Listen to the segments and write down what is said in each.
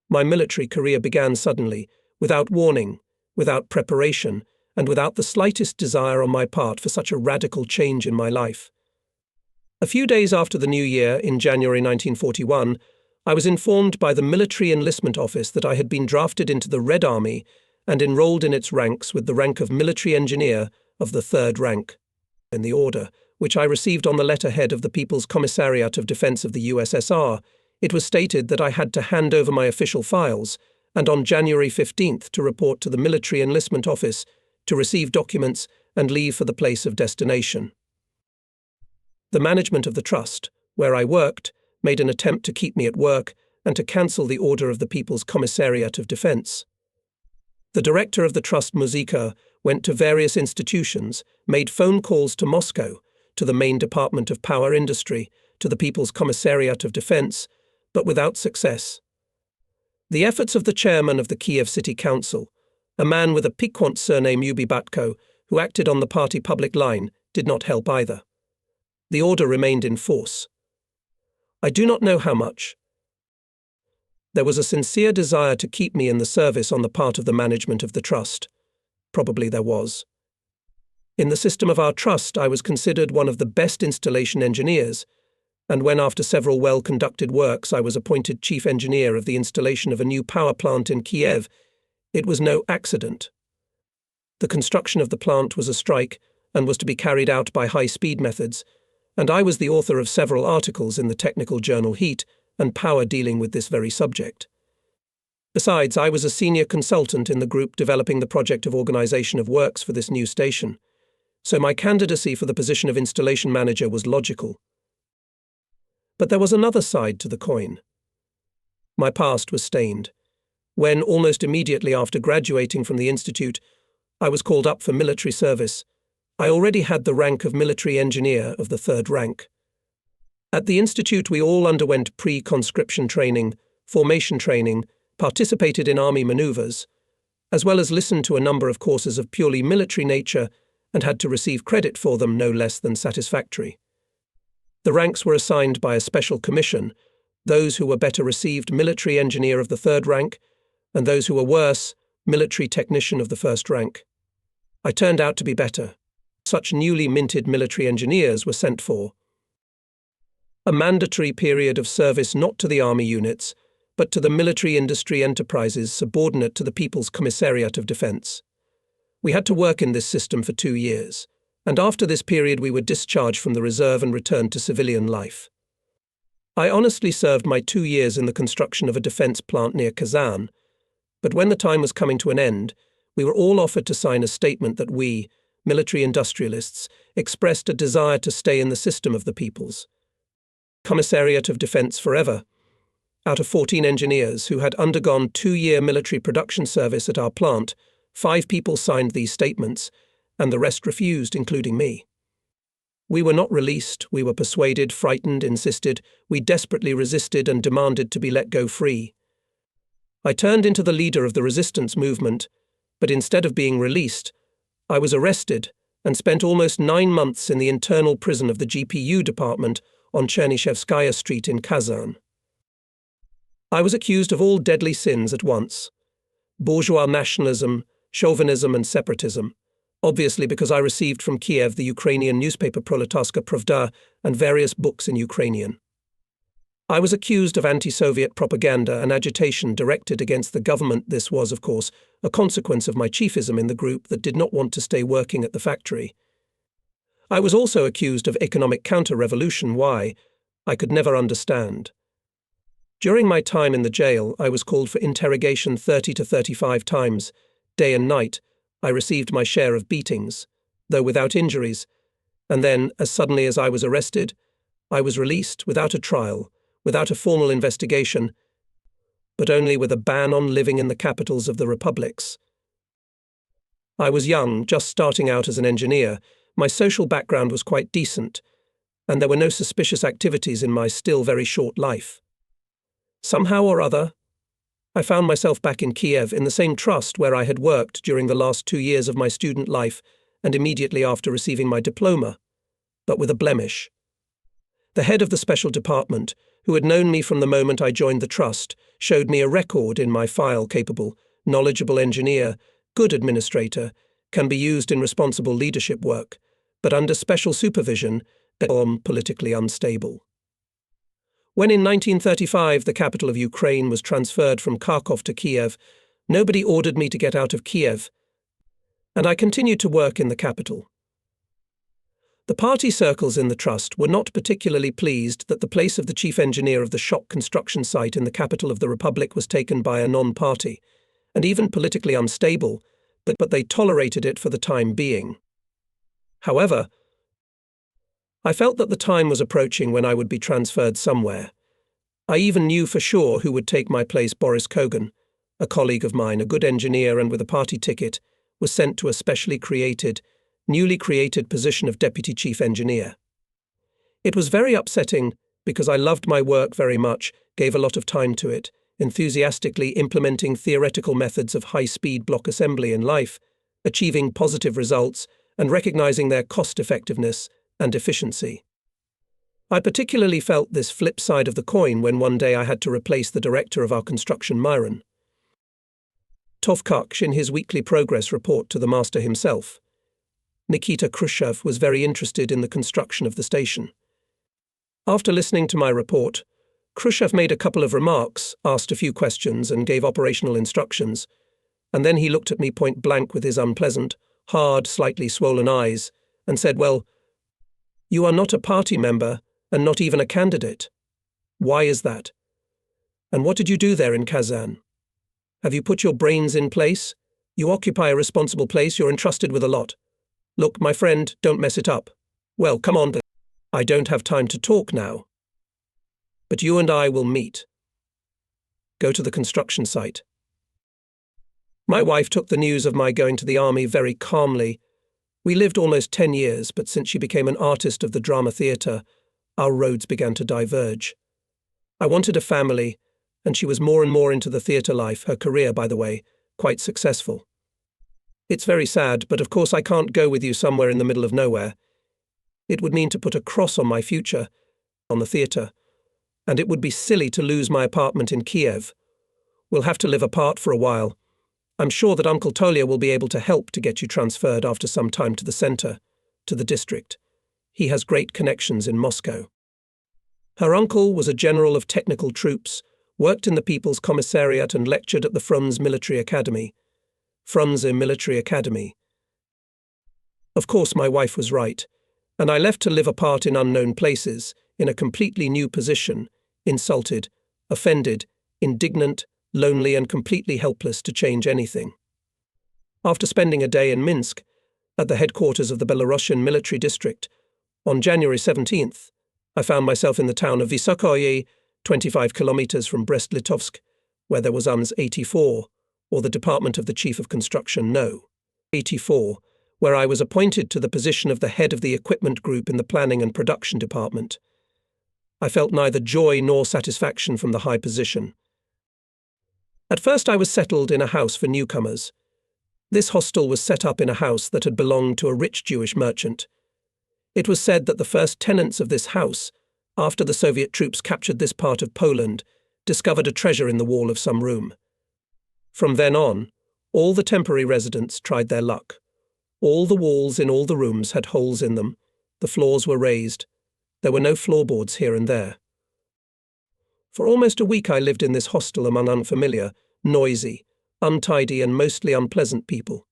My military career began suddenly, without warning, without preparation, and without the slightest desire on my part for such a radical change in my life. A few days after the new year, in January 1941, I was informed by the Military Enlistment Office that I had been drafted into the Red Army and enrolled in its ranks with the rank of military engineer of the third rank. In the order, which I received on the letterhead of the People's Commissariat of Defense of the USSR, it was stated that I had to hand over my official files and on January 15th to report to the Military Enlistment Office to receive documents and leave for the place of destination. The management of the trust, where I worked, made an attempt to keep me at work and to cancel the order of the People's Commissariat of Defense. The director of the trust, Visokoe, went to various institutions, made phone calls to Moscow, to the main Department of Power Industry, to the People's Commissariat of Defense, but without success. The efforts of the chairman of the Kiev City Council, a man with a piquant surname Visokoe, who acted on the party public line, did not help either. The order remained in force. I do not know how much. There was a sincere desire to keep me in the service on the part of the management of the trust. Probably there was. In the system of our trust, I was considered one of the best installation engineers, and when after several well-conducted works I was appointed chief engineer of the installation of a new power plant in Kiev, it was no accident. The construction of the plant was a strike and was to be carried out by high-speed methods, and I was the author of several articles in the technical journal Heat and Power dealing with this very subject. Besides, I was a senior consultant in the group developing the project of organization of works for this new station, so my candidacy for the position of installation manager was logical. But there was another side to the coin. My past was stained. When, almost immediately after graduating from the institute, I was called up for military service, I already had the rank of military engineer of the third rank. At the institute we all underwent pre-conscription training, formation training, participated in army maneuvers, as well as listened to a number of courses of purely military nature and had to receive credit for them no less than satisfactory. The ranks were assigned by a special commission, those who were better received military engineer of the third rank, and those who were worse, military technician of the first rank. I turned out to be better. Such newly minted military engineers were sent for. A mandatory period of service not to the army units, but to the military industry enterprises subordinate to the People's Commissariat of Defense. We had to work in this system for 2 years, and after this period we were discharged from the reserve and returned to civilian life. I honestly served my 2 years in the construction of a defense plant near Kazan, but when the time was coming to an end, we were all offered to sign a statement that we, military industrialists, expressed a desire to stay in the system of the People's Commissariat of Defense forever. Out of 14 engineers who had undergone 2-year military production service at our plant, 5 people signed these statements, and the rest refused, including me. We were not released, we were persuaded, frightened, insisted, we desperately resisted and demanded to be let go free. I turned into the leader of the resistance movement, but instead of being released, I was arrested and spent almost 9 months in the internal prison of the GPU department on Chernyshevskaya Street in Kazan. I was accused of all deadly sins at once: bourgeois nationalism, chauvinism and separatism, obviously because I received from Kiev the Ukrainian newspaper Proletarska Pravda and various books in Ukrainian. I was accused of anti-Soviet propaganda and agitation directed against the government. This was, of course, a consequence of my chiefism in the group that did not want to stay working at the factory. I was also accused of economic counter-revolution. Why? I could never understand. During my time in the jail, I was called for interrogation 30 to 35 times. Day and night, I received my share of beatings, though without injuries, and then, as suddenly as I was arrested, I was released without a trial, without a formal investigation, but only with a ban on living in the capitals of the republics. I was young, just starting out as an engineer. My social background was quite decent, and there were no suspicious activities in my still very short life. Somehow or other, I found myself back in Kiev in the same trust where I had worked during the last 2 years of my student life and immediately after receiving my diploma, but with a blemish. The head of the special department, who had known me from the moment I joined the trust, showed me a record in my file capable, knowledgeable engineer, good administrator, can be used in responsible leadership work, but under special supervision, politically unstable. When in 1935 the capital of Ukraine was transferred from Kharkov to Kiev, nobody ordered me to get out of Kiev, and I continued to work in the capital. The party circles in the trust were not particularly pleased that the place of the chief engineer of the shock construction site in the capital of the Republic was taken by a non-party, and even politically unstable, but they tolerated it for the time being. However, I felt that the time was approaching when I would be transferred somewhere. I even knew for sure who would take my place. Boris Kogan, a colleague of mine, a good engineer and with a party ticket, was sent to a newly created position of deputy chief engineer. It was very upsetting because I loved my work very much, gave a lot of time to it, enthusiastically implementing theoretical methods of high-speed block assembly in life, achieving positive results and recognizing their cost-effectiveness and efficiency. I particularly felt this flip side of the coin when one day I had to replace the director of our construction, Myron. Tovkach, in his weekly progress report to the master himself, Nikita Khrushchev was very interested in the construction of the station. After listening to my report, Khrushchev made a couple of remarks, asked a few questions and gave operational instructions, and then he looked at me point blank with his unpleasant, hard, slightly swollen eyes and said, "Well, you are not a party member and not even a candidate. Why is that? And what did you do there in Kazan? Have you put your brains in place? You occupy a responsible place, you're entrusted with a lot. Look, my friend, don't mess it up. Well, come on, I don't have time to talk now. But you and I will meet. Go to the construction site." My wife took the news of my going to the army very calmly. We lived almost 10 years, but since she became an artist of the drama theatre, our roads began to diverge. I wanted a family, and she was more and more into the theatre life, her career, by the way, quite successful. It's very sad, but of course I can't go with you somewhere in the middle of nowhere. It would mean to put a cross on my future, on the theatre, and it would be silly to lose my apartment in Kiev. We'll have to live apart for a while. I'm sure that Uncle Tolia will be able to help to get you transferred after some time to the centre, to the district. He has great connections in Moscow. Her uncle was a general of technical troops, worked in the People's Commissariat and lectured at the Frunze Military Academy. Frunze Military Academy. Of course, my wife was right, and I left to live apart in unknown places, in a completely new position, insulted, offended, indignant, lonely and completely helpless to change anything. After spending a day in Minsk, at the headquarters of the Belarusian military district, on January 17th, I found myself in the town of Visokoe, 25 kilometers from Brest-Litovsk, where there was UMS 84, or the Department of the Chief of Construction, No. 84, where I was appointed to the position of the head of the equipment group in the planning and production department. I felt neither joy nor satisfaction from the high position. At first I was settled in a house for newcomers. This hostel was set up in a house that had belonged to a rich Jewish merchant. It was said that the first tenants of this house, after the Soviet troops captured this part of Poland, discovered a treasure in the wall of some room. From then on, all the temporary residents tried their luck. All the walls in all the rooms had holes in them, the floors were raised, there were no floorboards here and there. For almost a week I lived in this hostel among unfamiliar, noisy, untidy and mostly unpleasant people.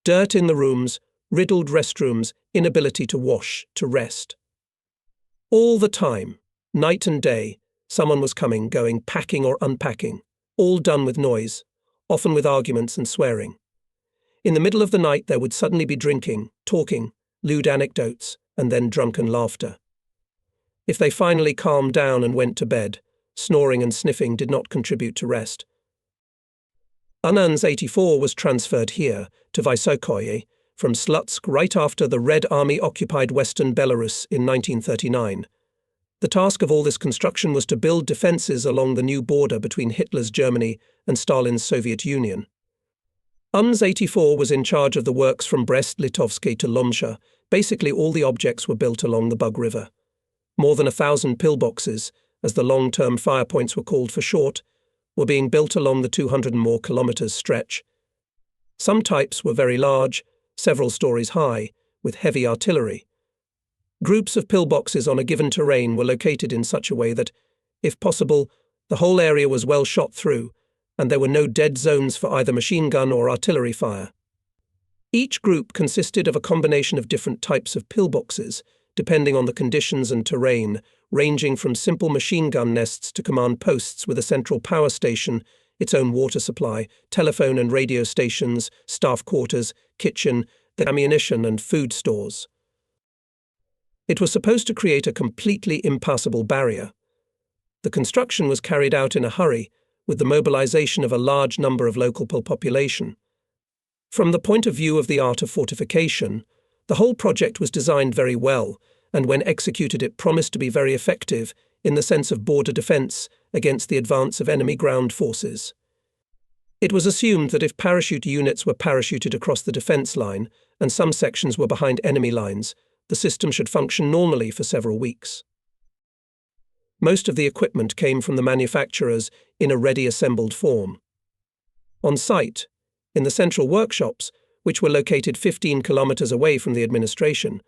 Dirt in the rooms, riddled restrooms, inability to wash, to rest. All the time, night and day, someone was coming, going, packing or unpacking, all done with noise, often with arguments and swearing. In the middle of the night there would suddenly be drinking, talking, lewd anecdotes, and then drunken laughter. If they finally calmed down and went to bed, snoring and sniffing did not contribute to rest. UMS 84 was transferred here, to Visokoe, from Slutsk right after the Red Army occupied western Belarus in 1939. The task of all this construction was to build defences along the new border between Hitler's Germany and Stalin's Soviet Union. UMS 84 was in charge of the works from Brest-Litovsk to Lomsha. Basically all the objects were built along the Bug River. More than 1,000 pillboxes, as the long-term fire points were called for short, were being built along the 200 and more kilometers stretch. Some types were very large, several stories high, with heavy artillery. Groups of pillboxes on a given terrain were located in such a way that, if possible, the whole area was well shot through, and there were no dead zones for either machine gun or artillery fire. Each group consisted of a combination of different types of pillboxes, depending on the conditions and terrain, ranging from simple machine gun nests to command posts with a central power station, its own water supply, telephone and radio stations, staff quarters, kitchen, ammunition and food stores. It was supposed to create a completely impassable barrier. The construction was carried out in a hurry, with the mobilization of a large number of local population. From the point of view of the art of fortification, the whole project was designed very well, and when executed it promised to be very effective in the sense of border defense against the advance of enemy ground forces. It was assumed that if parachute units were parachuted across the defense line and some sections were behind enemy lines, the system should function normally for several weeks. Most of the equipment came from the manufacturers in a ready assembled form. On site, in the central workshops, which were located 15 kilometers away from the administration,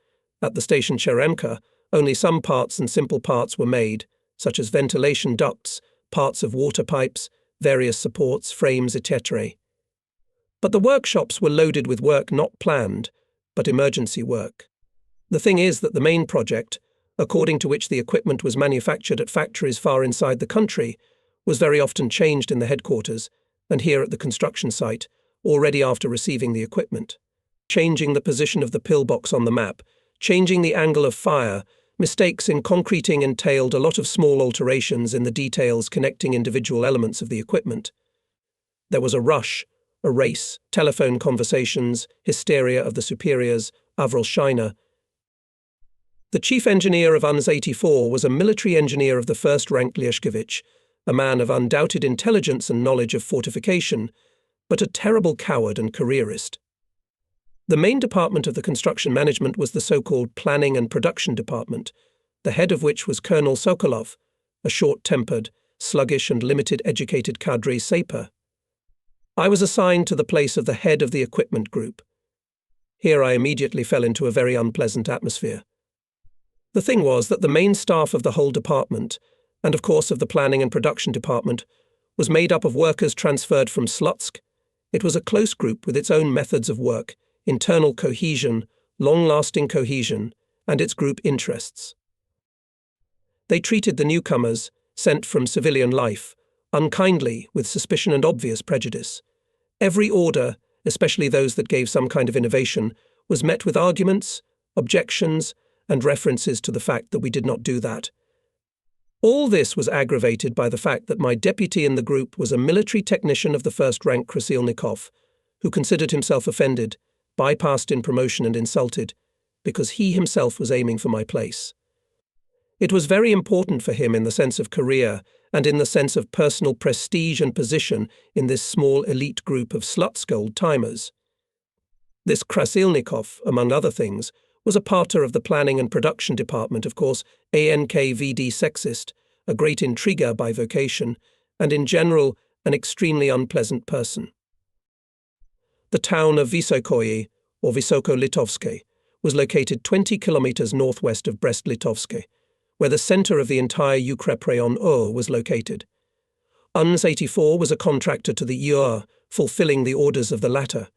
at the station Cheremka, only some parts and simple parts were made, such as ventilation ducts, parts of water pipes, various supports, frames, etc. But the workshops were loaded with work not planned, but emergency work. The thing is that the main project, according to which the equipment was manufactured at factories far inside the country, was very often changed in the headquarters, and here at the construction site, already after receiving the equipment. Changing the position of the pillbox on the map, changing the angle of fire, mistakes in concreting entailed a lot of small alterations in the details connecting individual elements of the equipment. There was a rush, a race, telephone conversations, hysteria of the superiors, Avrolshina. The chief engineer of UNS 84 was a military engineer of the first rank Liashkevich, a man of undoubted intelligence and knowledge of fortification, but a terrible coward and careerist. The main department of the construction management was the so-called Planning and Production Department, the head of which was Colonel Sokolov, a short-tempered, sluggish and limited-educated cadre saper. I was assigned to the place of the head of the equipment group. Here I immediately fell into a very unpleasant atmosphere. The thing was that the main staff of the whole department, and of course of the Planning and Production Department, was made up of workers transferred from Slutsk. It was a close group with its own methods of work, internal cohesion, long-lasting cohesion, and its group interests. They treated the newcomers, sent from civilian life, unkindly, with suspicion and obvious prejudice. Every order, especially those that gave some kind of innovation, was met with arguments, objections, and references to the fact that we did not do that. All this was aggravated by the fact that my deputy in the group was a military technician of the first rank Krasilnikov, who considered himself offended, bypassed in promotion and insulted, because he himself was aiming for my place. It was very important for him in the sense of career and in the sense of personal prestige and position in this small elite group of Slutsk old-timers. This Krasilnikov, among other things, was a parter of the Planning and Production Department, of course, ANKVD sexist, a great intriguer by vocation, and in general an extremely unpleasant person. The town of Visokoe, or Visoko-Litovske, was located 20 kilometers northwest of Brest-Litovske, where the center of the entire Ukrep Rayon UR was located. UNS 84 was a contractor to the UR, fulfilling the orders of the latter.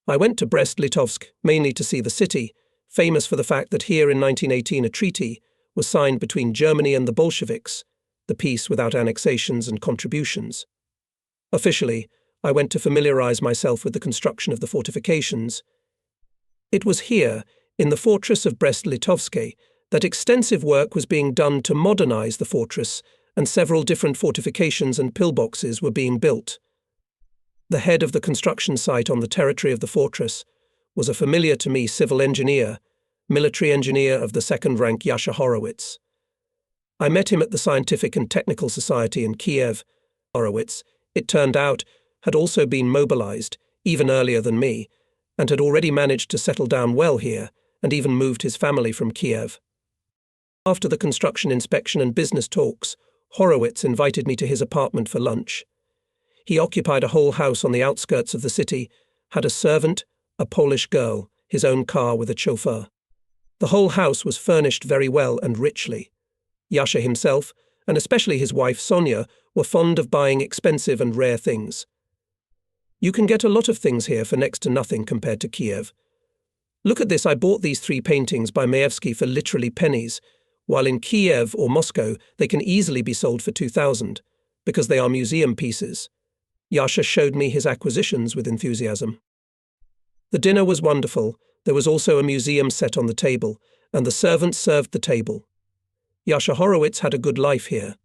I went to Brest-Litovsk mainly to see the city, famous for the fact that here in 1918 a treaty was signed between Germany and the Bolsheviks, the peace without annexations and contributions. Officially, I went to familiarize myself with the construction of the fortifications. It was here, in the fortress of Brest-Litovske, that extensive work was being done to modernize the fortress, and several different fortifications and pillboxes were being built. The head of the construction site on the territory of the fortress was a familiar to me civil engineer, military engineer of the second rank Yasha Horowitz. I met him at the Scientific and Technical Society in Kiev. Horowitz, it turned out, had also been mobilized, even earlier than me, and had already managed to settle down well here, and even moved his family from Kiev. After the construction inspection and business talks, Horowitz invited me to his apartment for lunch. He occupied a whole house on the outskirts of the city, had a servant, a Polish girl, his own car with a chauffeur. The whole house was furnished very well and richly. Yasha himself, and especially his wife Sonia, were fond of buying expensive and rare things. You can get a lot of things here for next to nothing compared to Kiev. Look at this, I bought these 3 paintings by Maevsky for literally pennies, while in Kiev or Moscow they can easily be sold for 2,000, because they are museum pieces. Yasha showed me his acquisitions with enthusiasm. The dinner was wonderful. There was also a museum set on the table, and the servants served the table. Yasha Horowitz had a good life here.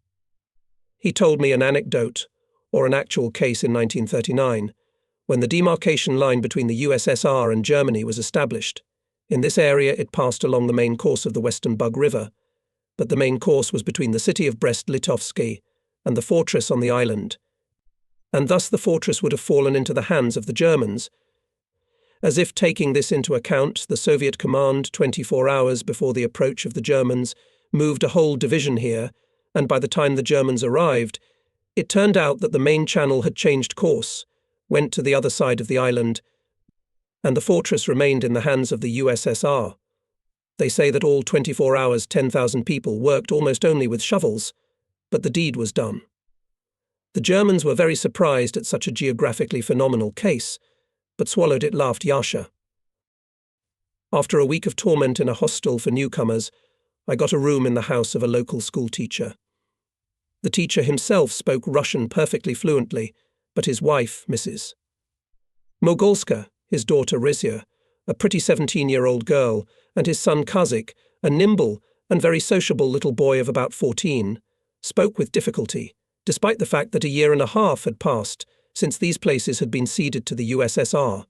He told me an anecdote, or an actual case in 1939, when the demarcation line between the USSR and Germany was established. In this area it passed along the main course of the Western Bug River, but the main course was between the city of Brest-Litovsky and the fortress on the island, and thus the fortress would have fallen into the hands of the Germans. As if taking this into account, the Soviet command, 24 hours before the approach of the Germans, moved a whole division here, and by the time the Germans arrived, it turned out that the main channel had changed course, went to the other side of the island, and the fortress remained in the hands of the USSR. They say that all 24 hours 10,000 people worked almost only with shovels, but the deed was done. The Germans were very surprised at such a geographically phenomenal case, but swallowed it, laughed Yasha. After a week of torment in a hostel for newcomers, I got a room in the house of a local school teacher. The teacher himself spoke Russian perfectly fluently, but his wife, Mrs. Mogolska, his daughter Rizia, a pretty 17-year-old girl, and his son Kazik, a nimble and very sociable little boy of about 14, spoke with difficulty, despite the fact that a year and a half had passed since these places had been ceded to the USSR.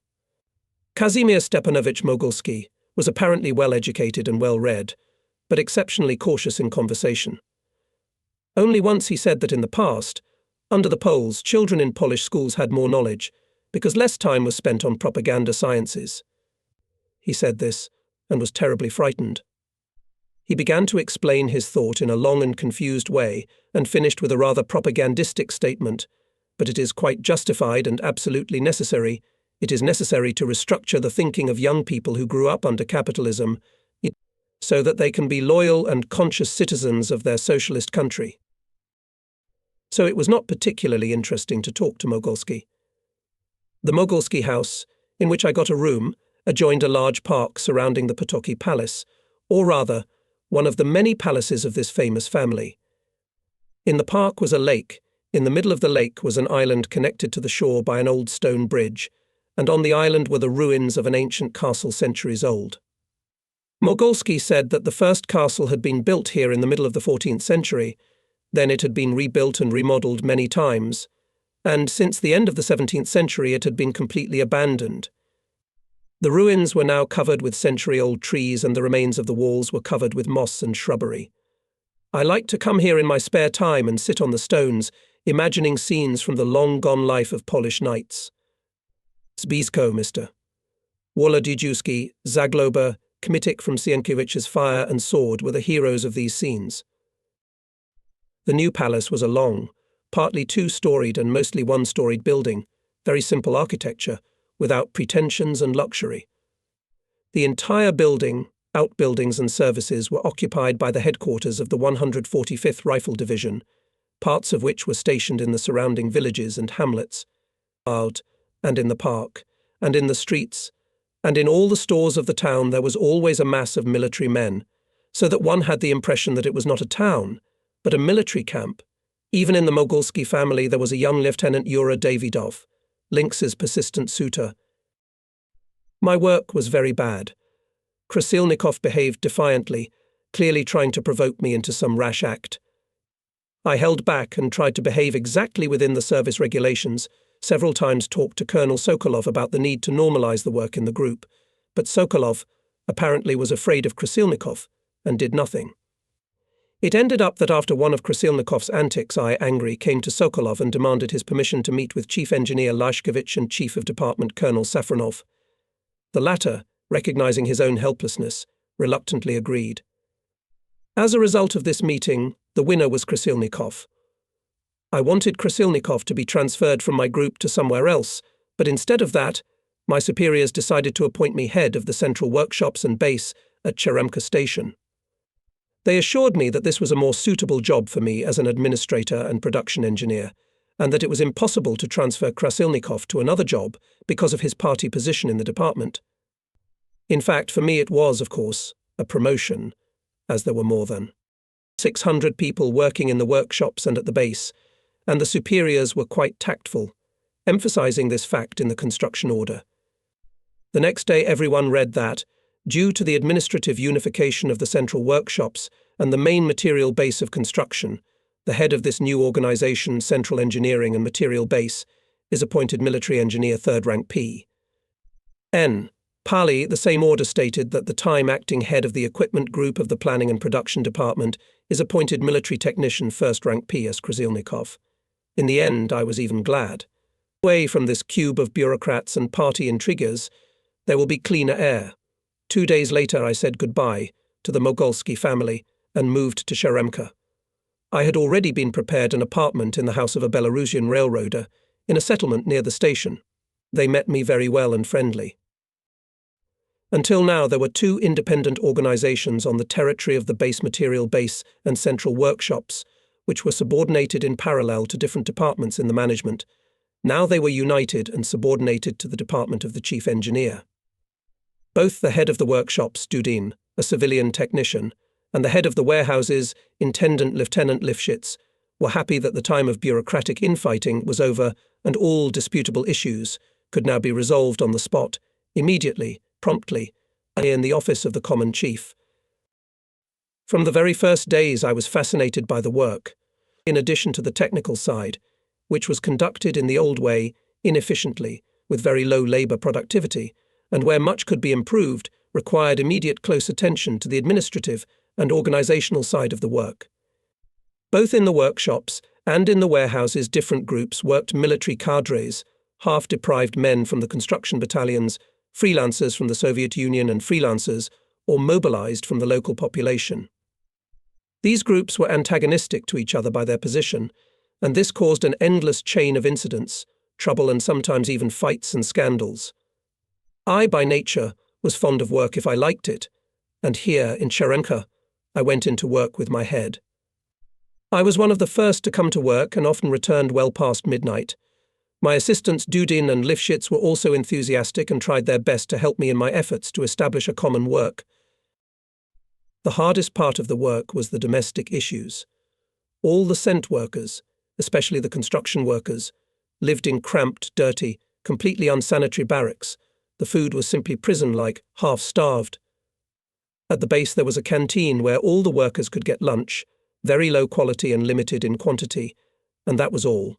Kazimir Stepanovich Mogolsky was apparently well-educated and well-read, but exceptionally cautious in conversation. Only once he said that in the past, under the Poles, children in Polish schools had more knowledge, because less time was spent on propaganda sciences. He said this, and was terribly frightened. He began to explain his thought in a long and confused way, and finished with a rather propagandistic statement, but it is quite justified and absolutely necessary. It is necessary to restructure the thinking of young people who grew up under capitalism, so that they can be loyal and conscious citizens of their socialist country. So it was not particularly interesting to talk to Mogolsky. The Mogolsky house, in which I got a room, adjoined a large park surrounding the Potocki Palace, or rather, one of the many palaces of this famous family. In the park was a lake. In the middle of the lake was an island connected to the shore by an old stone bridge, and on the island were the ruins of an ancient castle centuries old. Mogolsky said that the first castle had been built here in the middle of the 14th century, then it had been rebuilt and remodelled many times, and since the end of the 17th century it had been completely abandoned. The ruins were now covered with century-old trees, and the remains of the walls were covered with moss and shrubbery. I liked to come here in my spare time and sit on the stones, imagining scenes from the long-gone life of Polish knights. Zbisko, Mr. Wolodyjewski, Zagloba, Kmitic from Sienkiewicz's Fire and Sword were the heroes of these scenes. The new palace was a long, partly two-storied and mostly one-storied building, very simple architecture, without pretensions and luxury. The entire building, outbuildings and services were occupied by the headquarters of the 145th Rifle Division, parts of which were stationed in the surrounding villages and hamlets, out and in the park, and in the streets, and in all the stores of the town there was always a mass of military men, so that one had the impression that it was not a town, but a military camp. Even in the Mogolsky family there was a young Lieutenant Yura Davidov, Lynx's persistent suitor. My work was very bad. Krasilnikov behaved defiantly, clearly trying to provoke me into some rash act. I held back and tried to behave exactly within the service regulations, several times talked to Colonel Sokolov about the need to normalize the work in the group, but Sokolov apparently was afraid of Krasilnikov and did nothing. It ended up that after one of Krasilnikov's antics, I, angry, came to Sokolov and demanded his permission to meet with Chief Engineer Lashkevich and Chief of Department Colonel Safronov. The latter, recognizing his own helplessness, reluctantly agreed. As a result of this meeting, The winner was Krasilnikov. I wanted Krasilnikov to be transferred from my group to somewhere else, but instead of that, my superiors decided to appoint me head of the central workshops and base at Cheremka station. They assured me that this was a more suitable job for me as an administrator and production engineer, and that it was impossible to transfer Krasilnikov to another job because of his party position in the department. In fact, for me it was, of course, a promotion, as there were more than 600 people working in the workshops and at the base, and the superiors were quite tactful, emphasizing this fact in the construction order. The next day everyone read that, due to the administrative unification of the central workshops and the main material base of construction, the head of this new organization, Central Engineering and Material Base, is appointed Military Engineer 3rd Rank P. N. Pali, the same order stated that the time acting head of the equipment group of the Planning and Production Department is appointed Military Technician 1st Rank P. as Krasilnikov. In the end, I was even glad. Away from this cube of bureaucrats and party intriguers, there will be cleaner air. 2 days later I said goodbye to the Mogolsky family and moved to Cheremka. I had already been prepared an apartment in the house of a Belarusian railroader, in a settlement near the station. They met me very well and friendly. Until now there were 2 independent organizations on the territory of the base material base and central workshops, which were subordinated in parallel to different departments in the management. Now they were united and subordinated to the department of the chief engineer. Both the head of the workshops, Dudin, a civilian technician, and the head of the warehouses, Intendant Lieutenant Lifshitz, were happy that the time of bureaucratic infighting was over and all disputable issues could now be resolved on the spot, immediately, promptly, in the office of the common chief. From the very first days I was fascinated by the work, in addition to the technical side, which was conducted in the old way, inefficiently, with very low labour productivity, and where much could be improved, required immediate close attention to the administrative and organisational side of the work. Both in the workshops and in the warehouses different groups worked military cadres, half-deprived men from the construction battalions, freelancers from the Soviet Union and freelancers, or mobilised from the local population. These groups were antagonistic to each other by their position, and this caused an endless chain of incidents, trouble and sometimes even fights and scandals. I, by nature, was fond of work if I liked it, and here, in Cheremka, I went into work with my head. I was one of the first to come to work and often returned well past midnight. My assistants Dudin and Lifshitz were also enthusiastic and tried their best to help me in my efforts to establish a common work. The hardest part of the work was the domestic issues. All the cent workers, especially the construction workers, lived in cramped, dirty, completely unsanitary barracks. The food was simply prison-like, half-starved. At the base there was a canteen where all the workers could get lunch, very low quality and limited in quantity, and that was all.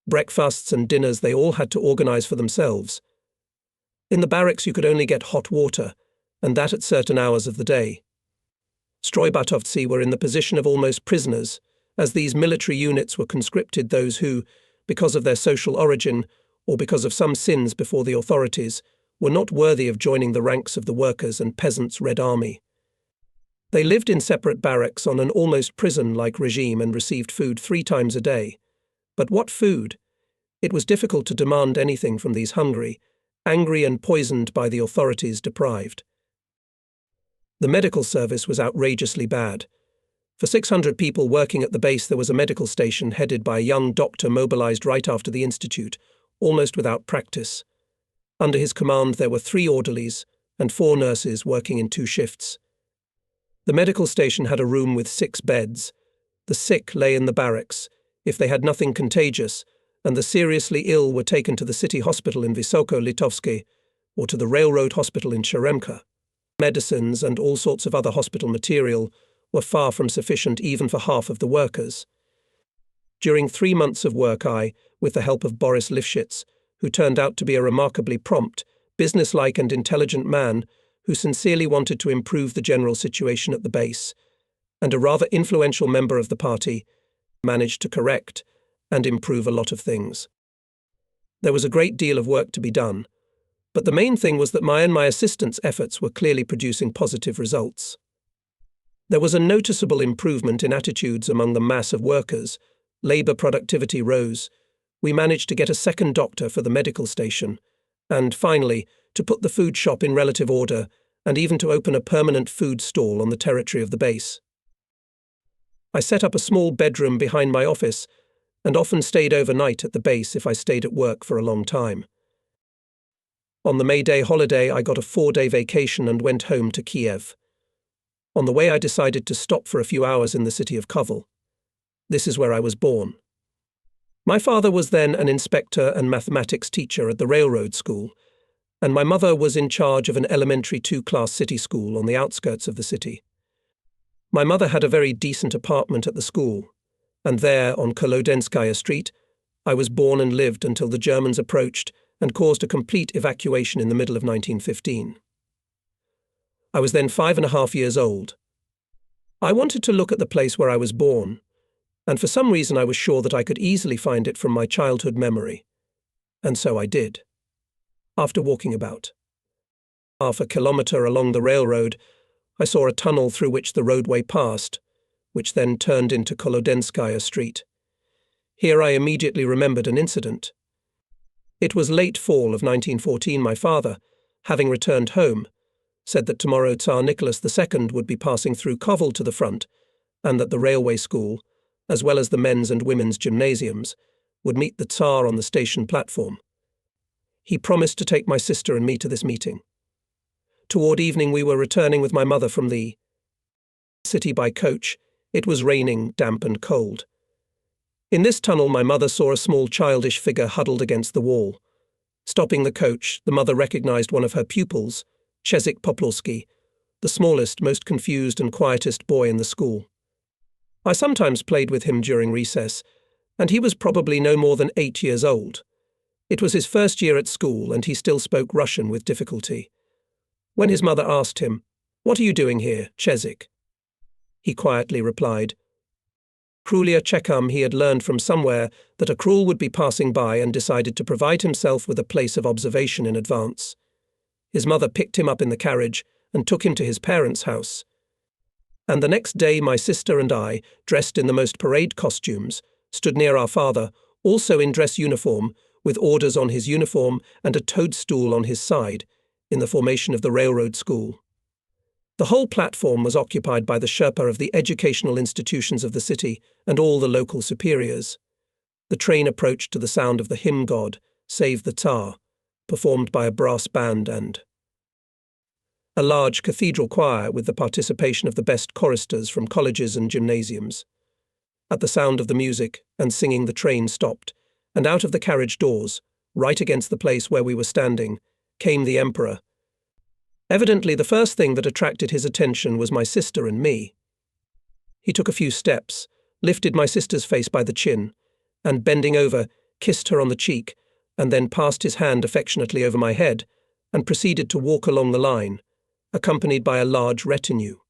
Breakfasts and dinners they all had to organise for themselves. In the barracks you could only get hot water, and that at certain hours of the day. Stroybatovtsi were in the position of almost prisoners, as these military units were conscripted those who, because of their social origin, or because of some sins before the authorities, were not worthy of joining the ranks of the workers' and peasants' Red Army. They lived in separate barracks on an almost prison-like regime and received food 3 times a day. But what food? It was difficult to demand anything from these hungry, angry and poisoned by the authorities deprived. The medical service was outrageously bad. For 600 people working at the base there was a medical station headed by a young doctor mobilized right after the institute, almost without practice. Under his command there were 3 orderlies and 4 nurses working in 2 shifts. The medical station had a room with 6 beds. The sick lay in the barracks, if they had nothing contagious, and the seriously ill were taken to the city hospital in Visokoe, Litovsky, or to the railroad hospital in Cheremka. Medicines and all sorts of other hospital material were far from sufficient even for half of the workers. During 3 months of work I, with the help of Boris Lifshitz, who turned out to be a remarkably prompt, businesslike and intelligent man who sincerely wanted to improve the general situation at the base, and a rather influential member of the party, managed to correct and improve a lot of things. There was a great deal of work to be done, but the main thing was that my and my assistants' efforts were clearly producing positive results. There was a noticeable improvement in attitudes among the mass of workers. Labour productivity rose. We managed to get a second doctor for the medical station, and finally, to put the food shop in relative order, and even to open a permanent food stall on the territory of the base. I set up a small bedroom behind my office, and often stayed overnight at the base if I stayed at work for a long time. On the May Day holiday, I got a 4-day vacation and went home to Kiev. On the way, I decided to stop for a few hours in the city of Kovel. This is where I was born. My father was then an inspector and mathematics teacher at the railroad school, and my mother was in charge of an elementary 2-class city school on the outskirts of the city. My mother had a very decent apartment at the school, and there, on Kolodenskaya Street, I was born and lived until the Germans approached and caused a complete evacuation in the middle of 1915. I was then 5.5 years old. I wanted to look at the place where I was born, and for some reason I was sure that I could easily find it from my childhood memory. And so I did. After walking about half a kilometre along the railroad, I saw a tunnel through which the roadway passed, which then turned into Kolodenskaya Street. Here I immediately remembered an incident. It was late fall of 1914. My father, having returned home, said that tomorrow Tsar Nicholas II would be passing through Kovel to the front, and that the railway school, as well as the men's and women's gymnasiums, would meet the Tsar on the station platform. He promised to take my sister and me to this meeting. Toward evening we were returning with my mother from the city by coach. It was raining, damp and cold. In this tunnel my mother saw a small childish figure huddled against the wall. Stopping the coach, the mother recognized one of her pupils, Czezik Popolski, the smallest, most confused and quietest boy in the school. I sometimes played with him during recess, and he was probably no more than 8 years old. It was his first year at school, and he still spoke Russian with difficulty. When his mother asked him, "What are you doing here, Czezik?" he quietly replied, Krulia Chekam. He had learned from somewhere that a Krul would be passing by and decided to provide himself with a place of observation in advance. His mother picked him up in the carriage and took him to his parents' house. And the next day my sister and I, dressed in the most parade costumes, stood near our father, also in dress uniform, with orders on his uniform and a toadstool on his side, in the formation of the railroad school. The whole platform was occupied by the Sherpa of the educational institutions of the city and all the local superiors. The train approached to the sound of the hymn God, Save the Tsar, performed by a brass band and a large cathedral choir with the participation of the best choristers from colleges and gymnasiums. At the sound of the music and singing, the train stopped, and out of the carriage doors, right against the place where we were standing, came the Emperor. Evidently the first thing that attracted his attention was my sister and me. He took a few steps, lifted my sister's face by the chin, and bending over, kissed her on the cheek, and then passed his hand affectionately over my head, and proceeded to walk along the line, accompanied by a large retinue.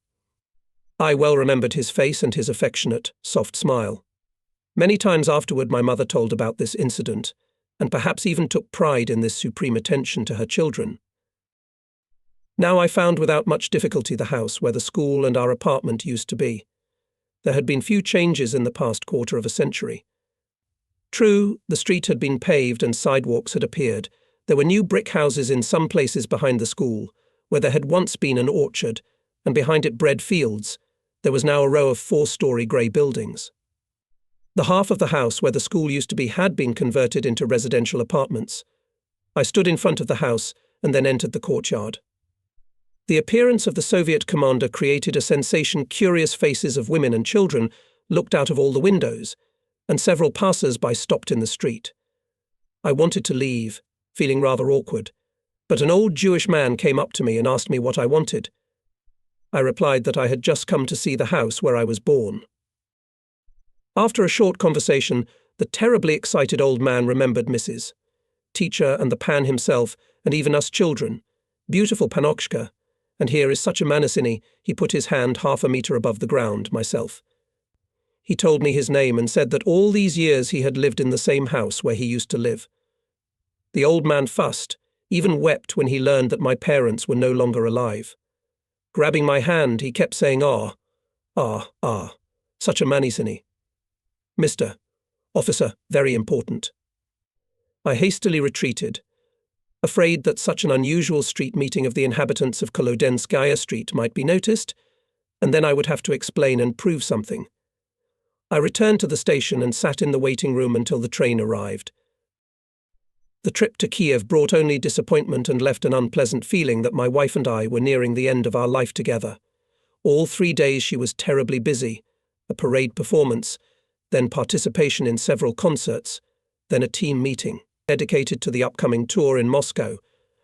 I well remembered his face and his affectionate, soft smile. Many times afterward my mother told about this incident, and perhaps even took pride in this supreme attention to her children. Now I found without much difficulty the house where the school and our apartment used to be. There had been few changes in the past quarter of a century. True, the street had been paved and sidewalks had appeared. There were new brick houses in some places behind the school, where there had once been an orchard, and behind it bread fields. There was now a row of 4-story grey buildings. The half of the house where the school used to be had been converted into residential apartments. I stood in front of the house and then entered the courtyard. The appearance of the Soviet commander created a sensation. Curious faces of women and children looked out of all the windows, and several passers-by stopped in the street. I wanted to leave, feeling rather awkward, but an old Jewish man came up to me and asked me what I wanted. I replied that I had just come to see the house where I was born. After a short conversation, the terribly excited old man remembered Mrs. Teacher and the pan himself, and even us children. Beautiful Panokshka, and here is such a Manasini. He put his hand 1/2 meter above the ground, myself. He told me his name and said that all these years he had lived in the same house where he used to live. The old man fussed, even wept when he learned that my parents were no longer alive. Grabbing my hand, he kept saying, "Ah." Such a manisini. Mr. Officer, very important. I hastily retreated, afraid that such an unusual street meeting of the inhabitants of Kolodenskaya Street might be noticed, and then I would have to explain and prove something. I returned to the station and sat in the waiting room until the train arrived. The trip to Kiev brought only disappointment and left an unpleasant feeling that my wife and I were nearing the end of our life together. All 3 days she was terribly busy, a parade performance, then participation in several concerts, then a team meeting dedicated to the upcoming tour in Moscow,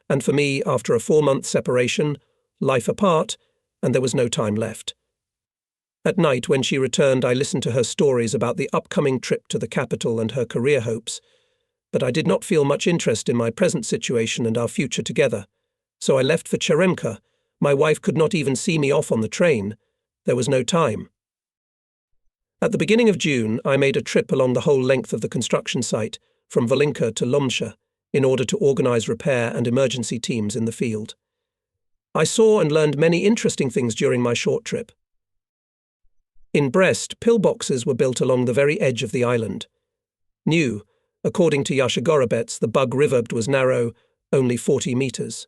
and for me, after a 4-month separation, life apart, and there was no time left. At night, when she returned, I listened to her stories about the upcoming trip to the capital and her career hopes, but I did not feel much interest in my present situation and our future together, so I left for Cheremka. My wife could not even see me off on the train. There was no time. At the beginning of June, I made a trip along the whole length of the construction site, from Volynka to Lomsha, in order to organize repair and emergency teams in the field. I saw and learned many interesting things during my short trip. In Brest, pillboxes were built along the very edge of the island. New, according to Yasha Gorobets, the Bug River was narrow, only 40 meters.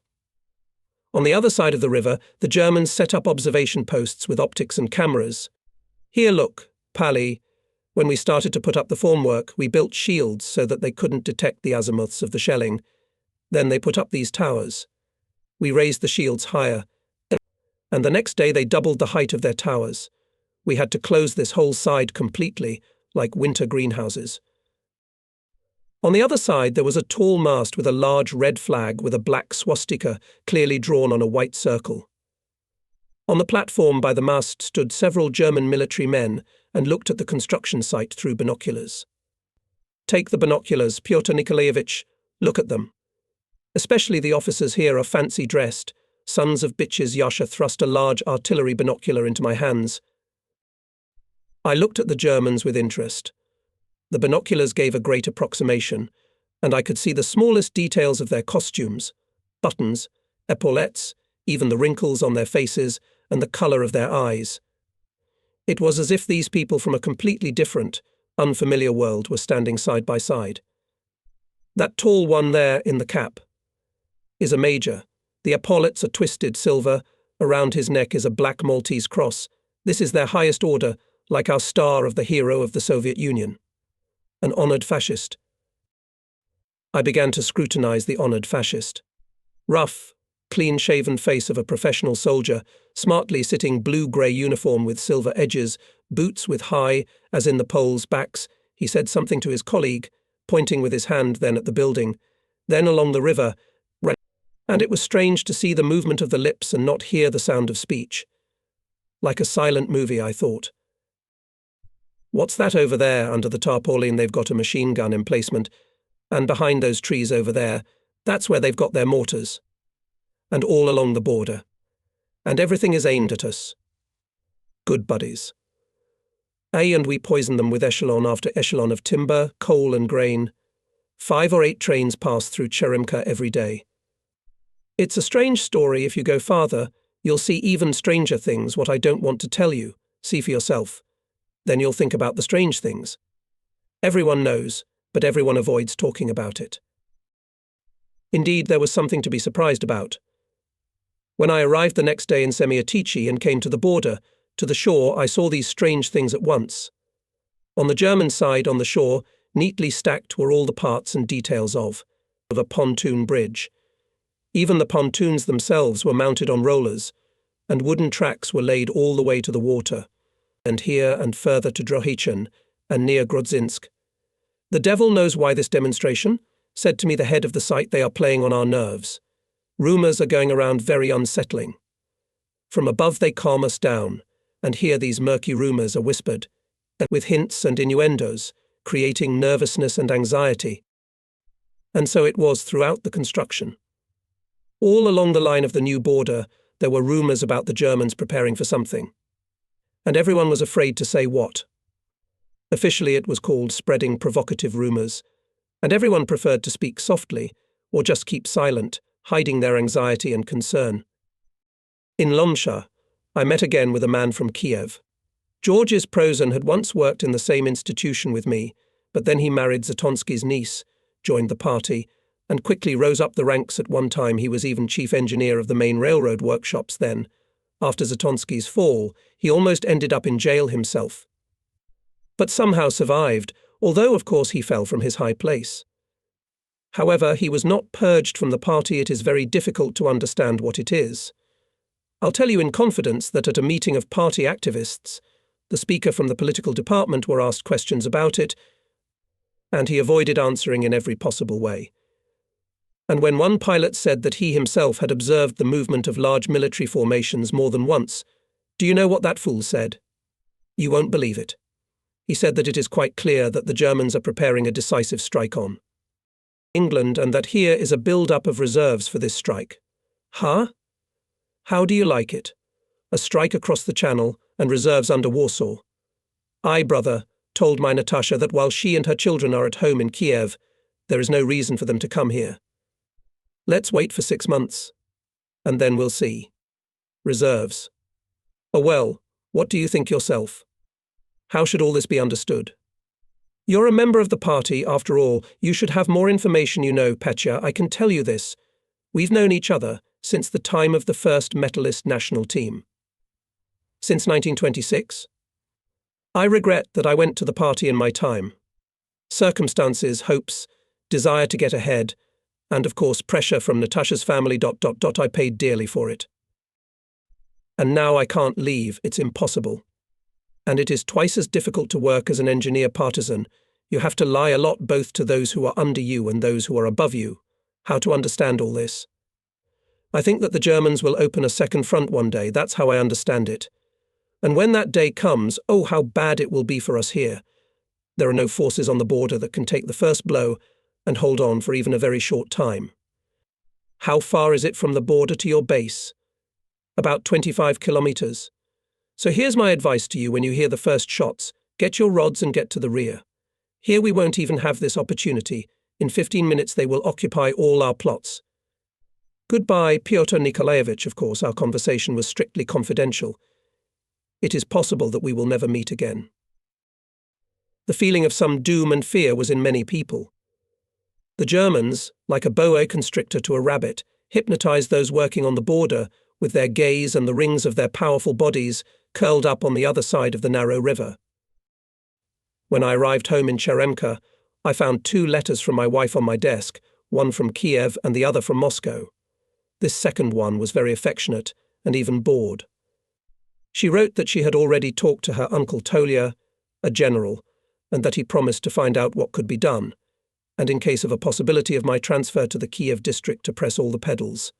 On the other side of the river, the Germans set up observation posts with optics and cameras. Here, look, Pali. When we started to put up the formwork, we built shields so that they couldn't detect the azimuths of the shelling. Then they put up these towers. We raised the shields higher, and the next day they doubled the height of their towers. We had to close this whole side completely, like winter greenhouses. On the other side, there was a tall mast with a large red flag with a black swastika clearly drawn on a white circle. On the platform by the mast stood several German military men and looked at the construction site through binoculars. Take the binoculars, Pyotr Nikolaevich, look at them. Especially the officers here are fancy dressed. Sons of bitches. Yasha thrust a large artillery binocular into my hands. I looked at the Germans with interest. The binoculars gave a great approximation, and I could see the smallest details of their costumes, buttons, epaulettes, even the wrinkles on their faces, and the colour of their eyes. It was as if these people from a completely different, unfamiliar world were standing side by side. That tall one there in the cap is a major. The epaulettes are twisted silver. Around his neck is a black Maltese cross. This is their highest order, like our star of the hero of the Soviet Union. An honoured fascist. I began to scrutinize the honoured fascist. Rough, clean-shaven face of a professional soldier, smartly sitting blue-grey uniform with silver edges, boots with high, as in the Poles' backs. He said something to his colleague, pointing with his hand then at the building, then along the river, and it was strange to see the movement of the lips and not hear the sound of speech. Like a silent movie, I thought. What's that over there under the tarpaulin? They've got a machine gun emplacement, and behind those trees over there, that's where they've got their mortars. And all along the border. And everything is aimed at us. Good buddies. And we poison them with echelon after echelon of timber, coal and grain. 5 or 8 trains pass through Cheremka every day. It's a strange story. If you go farther, you'll see even stranger things, what I don't want to tell you. See for yourself. Then you'll think about the strange things. Everyone knows, but everyone avoids talking about it. Indeed, there was something to be surprised about. When I arrived the next day in Semiotichi and came to the border, to the shore, I saw these strange things at once. On the German side, on the shore, neatly stacked were all the parts and details of a pontoon bridge. Even the pontoons themselves were mounted on rollers, and wooden tracks were laid all the way to the water, and here and further to Drohichin and near Grodzinsk. The devil knows why this demonstration, said to me the head of the site. They are playing on our nerves. Rumours are going around very unsettling. From above they calm us down, and here these murky rumours are whispered, with hints and innuendos, creating nervousness and anxiety. And so it was throughout the construction. All along the line of the new border, there were rumours about the Germans preparing for something. And everyone was afraid to say what. Officially it was called spreading provocative rumours, and everyone preferred to speak softly, or just keep silent, hiding their anxiety and concern. In Lomsha, I met again with a man from Kiev. Georges Prozan had once worked in the same institution with me, but then he married Zatonsky's niece, joined the party, and quickly rose up the ranks. At one time he was even chief engineer of the main railroad workshops then. After Zatonsky's fall, he almost ended up in jail himself, but somehow survived, although of course he fell from his high place. However, he was not purged from the party. It is very difficult to understand what it is. I'll tell you in confidence that at a meeting of party activists, the speaker from the political department were asked questions about it, and he avoided answering in every possible way. And when one pilot said that he himself had observed the movement of large military formations more than once, do you know what that fool said? You won't believe it. He said that it is quite clear that the Germans are preparing a decisive strike on England, and that here is a build-up of reserves for this strike. Huh? How do you like it? A strike across the Channel and reserves under Warsaw. I, brother, told my Natasha that while she and her children are at home in Kiev, there is no reason for them to come here. Let's wait for 6 months, and then we'll see. Reserves. Oh well, what do you think yourself? How should all this be understood? You're a member of the party, after all. You should have more information, you know, Petya. I can tell you this. We've known each other since the time of the first medalist national team. Since 1926? I regret that I went to the party in my time. Circumstances, hopes, desire to get ahead, and of course pressure from Natasha's family. I paid dearly for it. And now I can't leave. It's impossible. And it is twice as difficult to work as an engineer partisan. You have to lie a lot both to those who are under you and those who are above you. How to understand all this? I think that the Germans will open a second front one day. That's how I understand it. And when that day comes, oh, how bad it will be for us here. There are no forces on the border that can take the first blow and hold on for even a very short time. How far is it from the border to your base? About 25 kilometers. So here's my advice to you when you hear the first shots. Get your rods and get to the rear. Here we won't even have this opportunity. In 15 minutes they will occupy all our plots. Goodbye, Pyotr Nikolaevich. Of course, our conversation was strictly confidential. It is possible that we will never meet again. The feeling of some doom and fear was in many people. The Germans, like a boa constrictor to a rabbit, hypnotized those working on the border with their gaze and the rings of their powerful bodies curled up on the other side of the narrow river. When I arrived home in Cheremka, I found 2 letters from my wife on my desk, one from Kiev and the other from Moscow. This second one was very affectionate and even bored. She wrote that she had already talked to her uncle Tolia, a general, and that he promised to find out what could be done, and in case of a possibility of my transfer to the Kiev district to press all the pedals.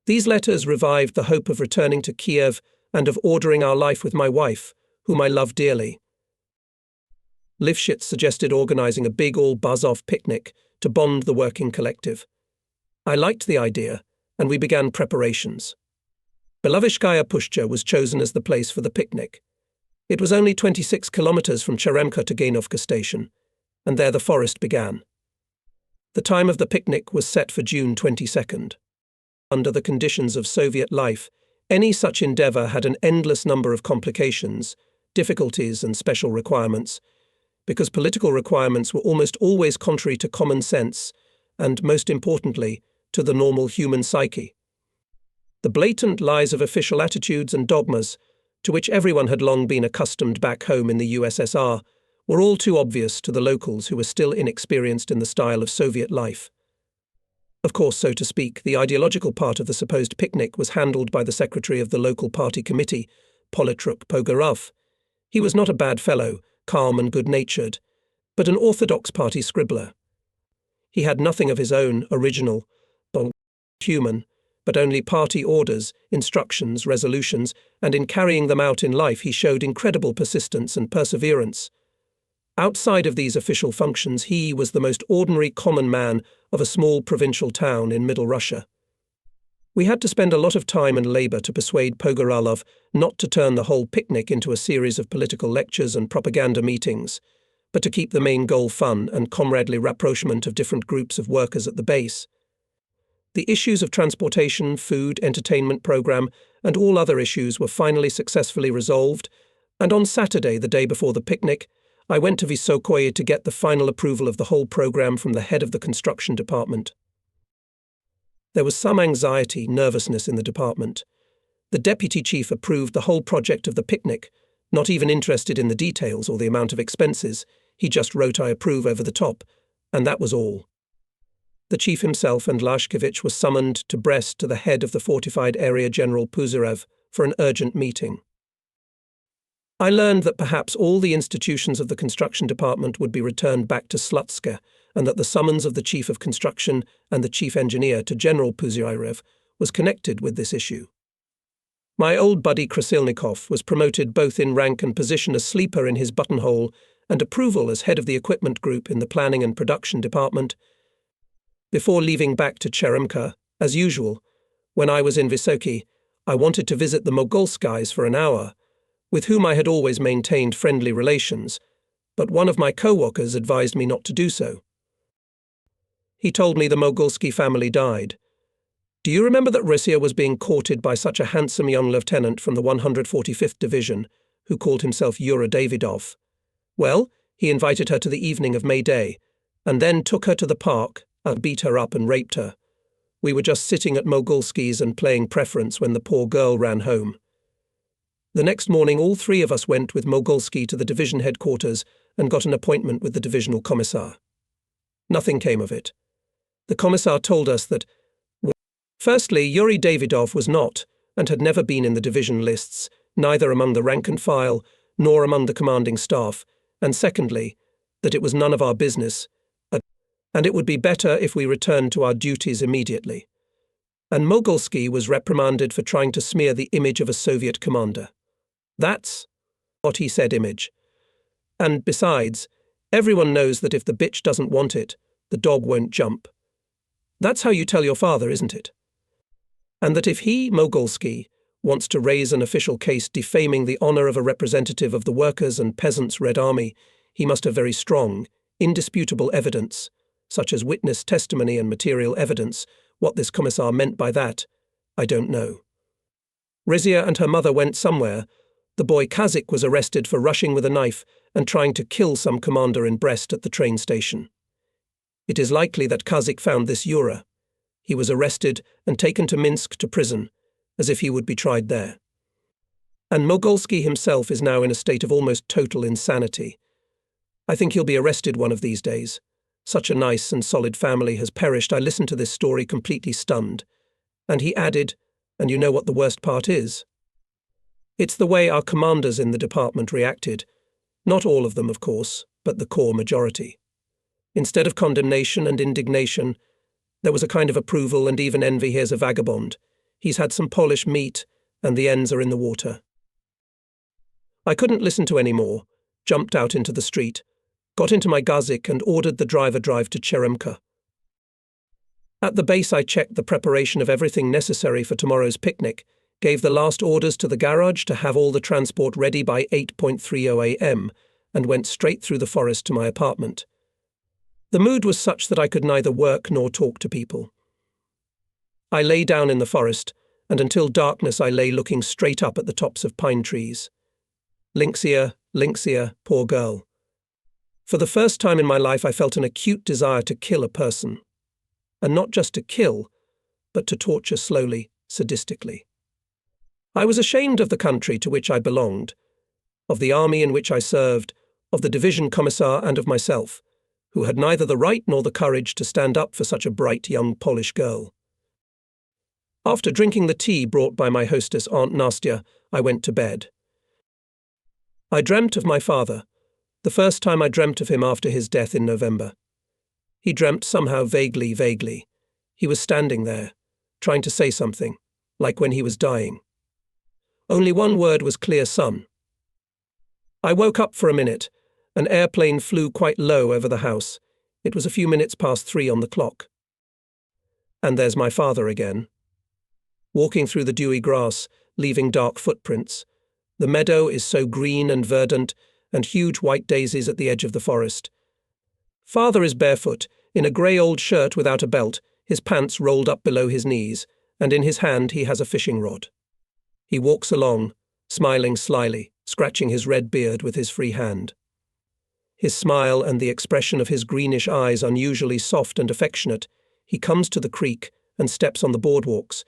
These letters revived the hope of returning to Kiev and of ordering our life with my wife, whom I love dearly. Lifshitz suggested organizing a big all-buzz-off picnic to bond the working collective. I liked the idea, and we began preparations. Belovezhskaya Pushcha was chosen as the place for the picnic. It was only 26 kilometers from Cheremka to Gainovka station, and there the forest began. The time of the picnic was set for June 22nd. Under the conditions of Soviet life, any such endeavor had an endless number of complications, difficulties and special requirements, because political requirements were almost always contrary to common sense and, most importantly, to the normal human psyche. The blatant lies of official attitudes and dogmas, to which everyone had long been accustomed back home in the USSR, were all too obvious to the locals who were still inexperienced in the style of Soviet life. Of course, so to speak, the ideological part of the supposed picnic was handled by the secretary of the local party committee, Politruk Pogorov. He was not a bad fellow, calm and good-natured, but an orthodox party scribbler. He had nothing of his own original, human, but only party orders, instructions, resolutions, and in carrying them out in life he showed incredible persistence and perseverance. Outside of these official functions, he was the most ordinary common man of a small provincial town in Middle Russia. We had to spend a lot of time and labor to persuade Pogorelov not to turn the whole picnic into a series of political lectures and propaganda meetings, but to keep the main goal fun and comradely rapprochement of different groups of workers at the base. The issues of transportation, food, entertainment program, and all other issues were finally successfully resolved, And on Saturday, the day before the picnic, I went to Visokoe to get the final approval of the whole program from the head of the construction department. There was some anxiety, nervousness in the department. The deputy chief approved the whole project of the picnic, not even interested in the details or the amount of expenses. He just wrote "I approve" over the top, and that was all. The chief himself and Lashkevich were summoned to Brest to the head of the fortified area, General Puzarev, for an urgent meeting. I learned that perhaps all the institutions of the construction department would be returned back to Slutska, and that the summons of the chief of construction and the chief engineer to General Puzarev was connected with this issue. My old buddy Krasilnikov was promoted both in rank and position as sleeper in his buttonhole and approval as head of the equipment group in the planning and production department. Before leaving back to Cheremka, as usual, when I was in Visokoe, I wanted to visit the Mogolskis for an hour, with whom I had always maintained friendly relations, but one of my co-workers advised me not to do so. He told me the Mogolsky family died. Do you remember that Russia was being courted by such a handsome young lieutenant from the 145th Division, who called himself Yura Davidov? Well, he invited her to the evening of May Day, and then took her to the park and beat her up and raped her. We were just sitting at Mogolsky's and playing preference when the poor girl ran home. The next morning all three of us went with Mogolsky to the division headquarters and got an appointment with the divisional commissar. Nothing came of it. The commissar told us that, firstly, Yuri Davidov was not, and had never been in the division lists, neither among the rank and file, nor among the commanding staff, and secondly, that it was none of our business, and it would be better if we returned to our duties immediately. And Mogolsky was reprimanded for trying to smear the image of a Soviet commander. That's what he said, image. And besides, everyone knows that if the bitch doesn't want it, the dog won't jump. That's how you tell your father, isn't it? And that if he, Mogolsky, wants to raise an official case defaming the honor of a representative of the Workers' and Peasants' Red Army, he must have very strong, indisputable evidence, such as witness testimony and material evidence. What this commissar meant by that, I don't know. Rizia and her mother went somewhere. The boy Kazik was arrested for rushing with a knife and trying to kill some commander in Brest at the train station. It is likely that Kazik found this Yura. He was arrested and taken to Minsk to prison, as if he would be tried there. And Mogolsky himself is now in a state of almost total insanity. I think he'll be arrested one of these days. Such a nice and solid family has perished. I listened to this story completely stunned. And he added, and you know what the worst part is? It's the way our commanders in the department reacted. Not all of them, of course, but the core majority. Instead of condemnation and indignation, there was a kind of approval and even envy. Here's a vagabond. He's had some Polish meat, and the ends are in the water. I couldn't listen to any more, jumped out into the street, got into my gazik and ordered the driver drive to Cheremka. At the base I checked the preparation of everything necessary for tomorrow's picnic, gave the last orders to the garage to have all the transport ready by 8:30 a.m., and went straight through the forest to my apartment. The mood was such that I could neither work nor talk to people. I lay down in the forest, and until darkness I lay looking straight up at the tops of pine trees. Lynxia, poor girl. For the first time in my life I felt an acute desire to kill a person. And not just to kill, but to torture slowly, sadistically. I was ashamed of the country to which I belonged, of the army in which I served, of the division commissar and of myself, who had neither the right nor the courage to stand up for such a bright young Polish girl. After drinking the tea brought by my hostess Aunt Nastya, I went to bed. I dreamt of my father, the first time I dreamt of him after his death in November. He dreamt somehow vaguely. He was standing there, trying to say something, like when he was dying. Only one word was clear: son. I woke up for a minute. An airplane flew quite low over the house. It was a few minutes past 3 on the clock. And there's my father again. Walking through the dewy grass, leaving dark footprints. The meadow is so green and verdant, and huge white daisies at the edge of the forest. Father is barefoot, in a grey old shirt without a belt, his pants rolled up below his knees, and in his hand he has a fishing rod. He walks along, smiling slyly, scratching his red beard with his free hand. His smile and the expression of his greenish eyes unusually soft and affectionate, he comes to the creek and steps on the boardwalks,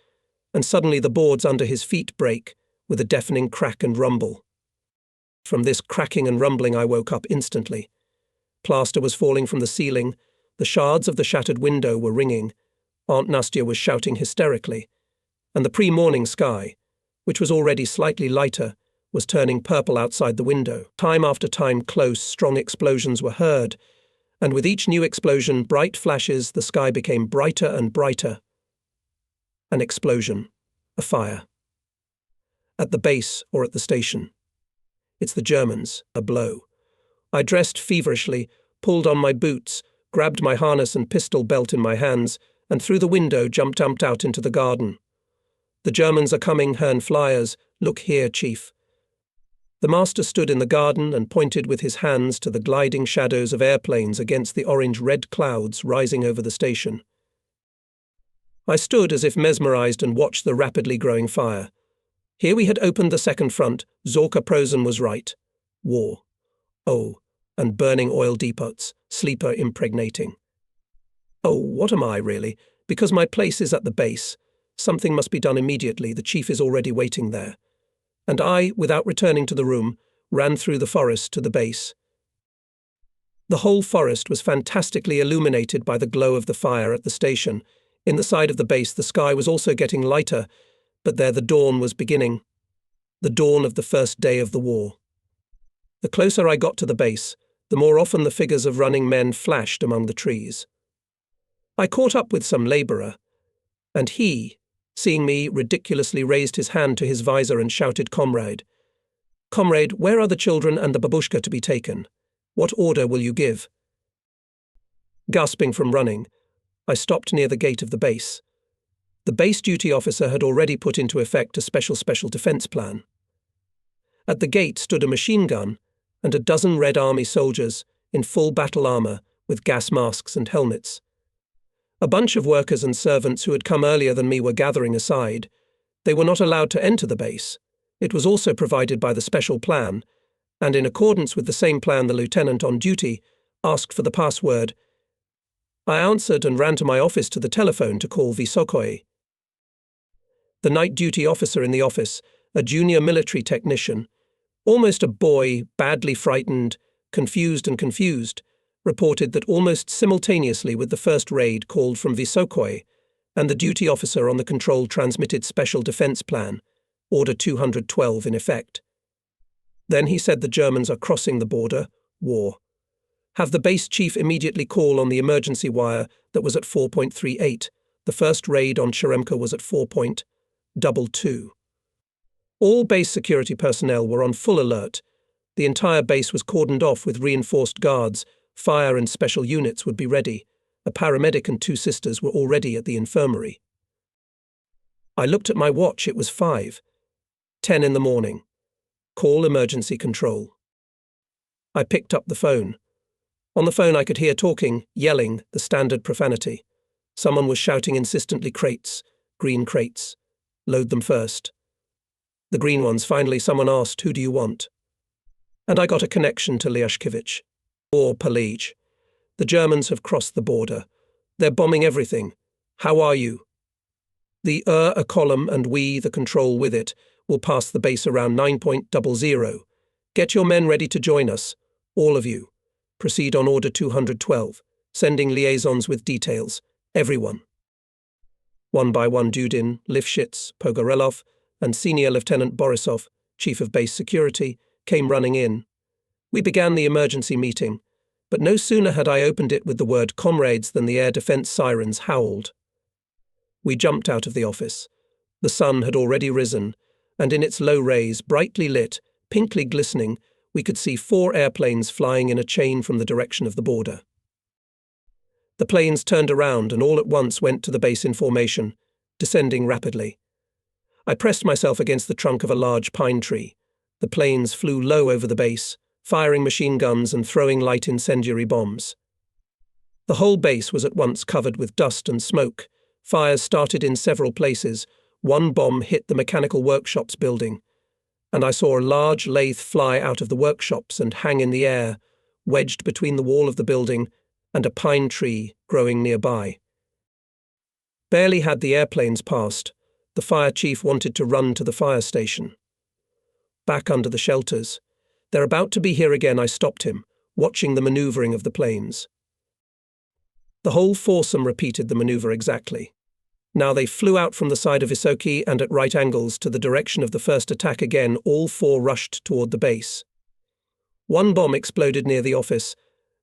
and suddenly the boards under his feet break, with a deafening crack and rumble. From this cracking and rumbling I woke up instantly. Plaster was falling from the ceiling, the shards of the shattered window were ringing, Aunt Nastia was shouting hysterically, and the pre-morning sky, which was already slightly lighter, was turning purple outside the window. Time after time close, strong explosions were heard, and with each new explosion, bright flashes, the sky became brighter and brighter. An explosion. A fire. At the base or at the station. It's the Germans. A blow. I dressed feverishly, pulled on my boots, grabbed my harness and pistol belt in my hands, and through the window jumped out into the garden. The Germans are coming, Herrn Flyers. Look here, Chief. The master stood in the garden and pointed with his hands to the gliding shadows of airplanes against the orange-red clouds rising over the station. I stood as if mesmerized and watched the rapidly growing fire. Here we had opened the second front. Zorka Prosen was right. War. Oh, and burning oil depots, sleeper impregnating. Oh, what am I, really? Because my place is at the base. Something must be done immediately. The chief is already waiting there. And I, without returning to the room, ran through the forest to the base. The whole forest was fantastically illuminated by the glow of the fire at the station. In the side of the base the sky was also getting lighter, but there the dawn was beginning. The dawn of the first day of the war. The closer I got to the base, the more often the figures of running men flashed among the trees. I caught up with some labourer, and he, seeing me, ridiculously raised his hand to his visor and shouted, "Comrade! Comrade, where are the children and the babushka to be taken? What order will you give?" Gasping from running, I stopped near the gate of the base. The base duty officer had already put into effect a special defence plan. At the gate stood a machine gun and a dozen Red Army soldiers in full battle armour with gas masks and helmets. A bunch of workers and servants who had come earlier than me were gathering aside. They were not allowed to enter the base. It was also provided by the special plan, and in accordance with the same plan the lieutenant on duty asked for the password. I answered and ran to my office to the telephone to call Visokoe. The night duty officer in the office, a junior military technician, almost a boy, badly frightened, confused, reported that almost simultaneously with the first raid called from Visokoe, and the duty officer on the control transmitted Special Defence Plan, Order 212 in effect. Then he said the Germans are crossing the border, war. Have the base chief immediately call on the emergency wire that was at 4.38. The first raid on Cheremka was at 4.22. All base security personnel were on full alert. The entire base was cordoned off with reinforced guards. Fire and special units would be ready. A paramedic and 2 sisters were already at the infirmary. I looked at my watch. It was 5:10 in the morning. Call emergency control. I picked up the phone. On the phone I could hear talking, yelling, the standard profanity. Someone was shouting insistently, "Crates, green crates. Load them first." The green ones. Finally someone asked, "Who do you want?" And I got a connection to Lyashkevich. Or Palij. The Germans have crossed the border. They're bombing everything. How are you? The a column and we, the control with it, will pass the base around 9.00. Get your men ready to join us. All of you. Proceed on Order 212. Sending liaisons with details. Everyone. One by one Dudin, Lifshitz, Pogorelov, and Senior Lieutenant Borisov, Chief of Base Security, came running in. We began the emergency meeting, but no sooner had I opened it with the word comrades than the air defence sirens howled. We jumped out of the office. The sun had already risen, and in its low rays, brightly lit, pinkly glistening, we could see 4 airplanes flying in a chain from the direction of the border. The planes turned around and all at once went to the base in formation, descending rapidly. I pressed myself against the trunk of a large pine tree. The planes flew low over the base, firing machine guns and throwing light incendiary bombs. The whole base was at once covered with dust and smoke. Fires started in several places. One bomb hit the mechanical workshops building. and I saw a large lathe fly out of the workshops and hang in the air, wedged between the wall of the building and a pine tree growing nearby. Barely had the airplanes passed, the fire chief wanted to run to the fire station. Back under the shelters. They're about to be here again, I stopped him, watching the manoeuvring of the planes. The whole foursome repeated the manoeuvre exactly. Now they flew out from the side of Visokoe and at right angles to the direction of the first attack again, all four rushed toward the base. One bomb exploded near the office,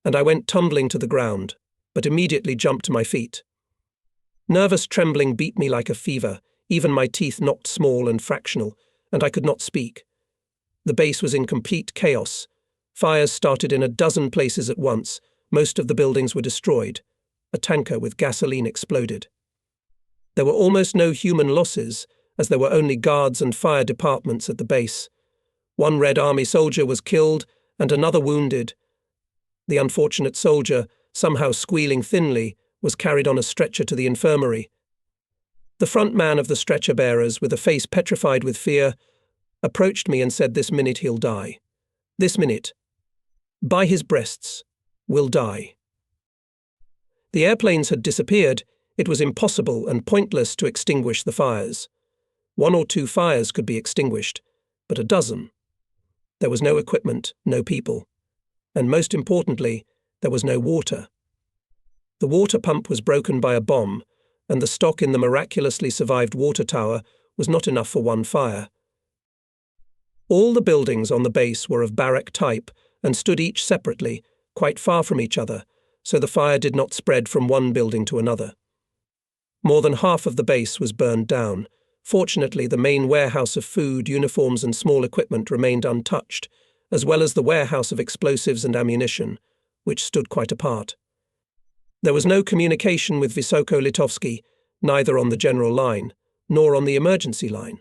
and I went tumbling to the ground, but immediately jumped to my feet. Nervous trembling beat me like a fever, even my teeth knocked small and fractional, and I could not speak. The base was in complete chaos. Fires started in a dozen places at once. Most of the buildings were destroyed. A tanker with gasoline exploded. There were almost no human losses, as there were only guards and fire departments at the base. One Red Army soldier was killed and another wounded. The unfortunate soldier, somehow squealing thinly, was carried on a stretcher to the infirmary. The front man of the stretcher-bearers, with a face petrified with fear, approached me and said, "This minute he'll die. This minute, by his breasts, will die." The airplanes had disappeared. It was impossible and pointless to extinguish the fires. 1 or 2 fires could be extinguished, but a dozen. There was no equipment, no people. And most importantly, there was no water. The water pump was broken by a bomb, and the stock in the miraculously survived water tower was not enough for one fire. All the buildings on the base were of barrack type and stood each separately, quite far from each other, so the fire did not spread from one building to another. More than half of the base was burned down. Fortunately, the main warehouse of food, uniforms and small equipment remained untouched, as well as the warehouse of explosives and ammunition, which stood quite apart. There was no communication with Visokoe-Litovsky, neither on the general line, nor on the emergency line.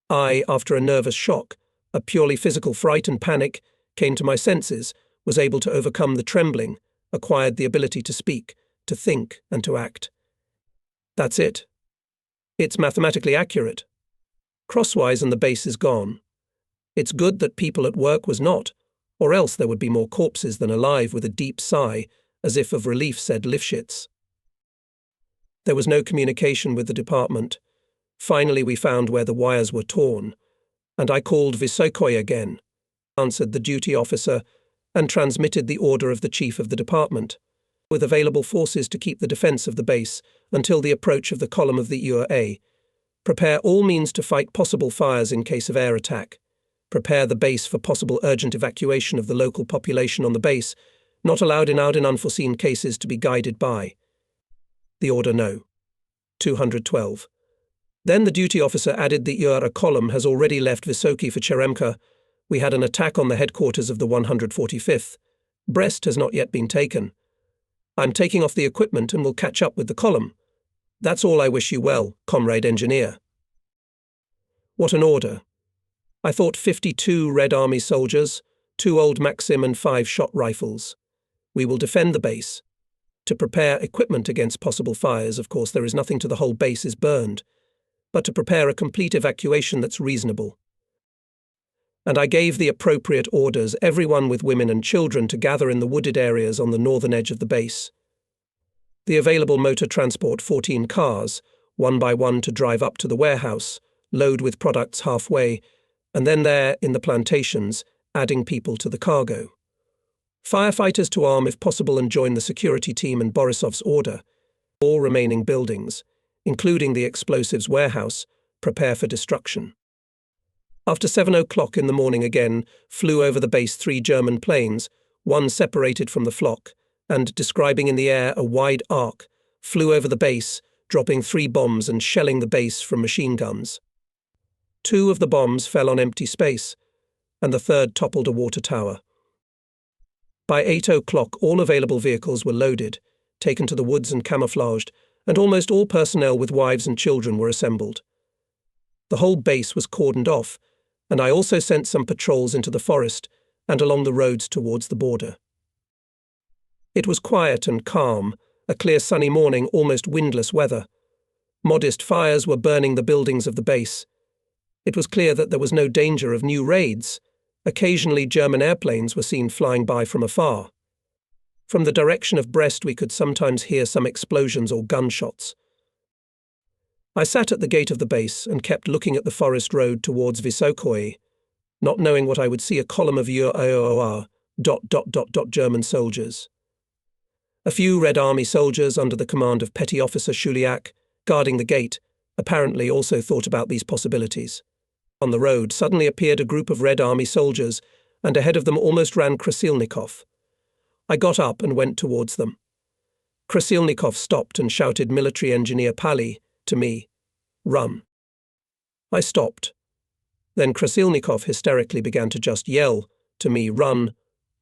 I, after a nervous shock, a purely physical fright and panic, came to my senses, was able to overcome the trembling, acquired the ability to speak, to think and to act. That's it. It's mathematically accurate. Crosswise and the base is gone. It's good that people at work was not, or else there would be more corpses than alive, with a deep sigh, as if of relief, said Lifshitz. There was no communication with the department. Finally we found where the wires were torn, and I called Visokoe again, answered the duty officer, and transmitted the order of the chief of the department, with available forces to keep the defence of the base until the approach of the column of the UA. Prepare all means to fight possible fires in case of air attack. Prepare the base for possible urgent evacuation of the local population on the base, not allowed in unforeseen cases to be guided by. The order no. 212. Then the duty officer added the UA column has already left Visokoe for Cheremka. We had an attack on the headquarters of the 145th. Brest has not yet been taken. I'm taking off the equipment and will catch up with the column. That's all. I wish you well, comrade engineer. What an order. I thought 52 Red Army soldiers, 2 old Maxim and 5 shot rifles. We will defend the base. To prepare equipment against possible fires, of course, there is nothing to the whole base is burned, but to prepare a complete evacuation that's reasonable. And I gave the appropriate orders, everyone with women and children to gather in the wooded areas on the northern edge of the base. The available motor transport 14 cars, one by one to drive up to the warehouse, load with products halfway, and then there, in the plantations, adding people to the cargo. Firefighters to arm if possible and join the security team in Borisov's order. All remaining buildings, including the explosives warehouse, prepare for destruction. After 7 o'clock in the morning again, flew over the base 3 German planes, one separated from the flock, and, describing in the air a wide arc, flew over the base, dropping 3 bombs and shelling the base from machine guns. 2 of the bombs fell on empty space, and the third toppled a water tower. By 8 o'clock all available vehicles were loaded, taken to the woods and camouflaged, and almost all personnel with wives and children were assembled. The whole base was cordoned off, and I also sent some patrols into the forest and along the roads towards the border. It was quiet and calm, a clear sunny morning, almost windless weather. Modest fires were burning the buildings of the base. It was clear that there was no danger of new raids. Occasionally German airplanes were seen flying by from afar. From the direction of Brest we could sometimes hear some explosions or gunshots. I sat at the gate of the base and kept looking at the forest road towards Visokoe, not knowing what I would see: a column of German soldiers. A few Red Army soldiers under the command of Petty Officer Shuliak, guarding the gate, apparently also thought about these possibilities. On the road suddenly appeared a group of Red Army soldiers, and ahead of them almost ran Krasilnikov. I got up and went towards them. Krasilnikov stopped and shouted Military Engineer Pali to me, "Run." I stopped. Then Krasilnikov hysterically began to just yell to me, "Run.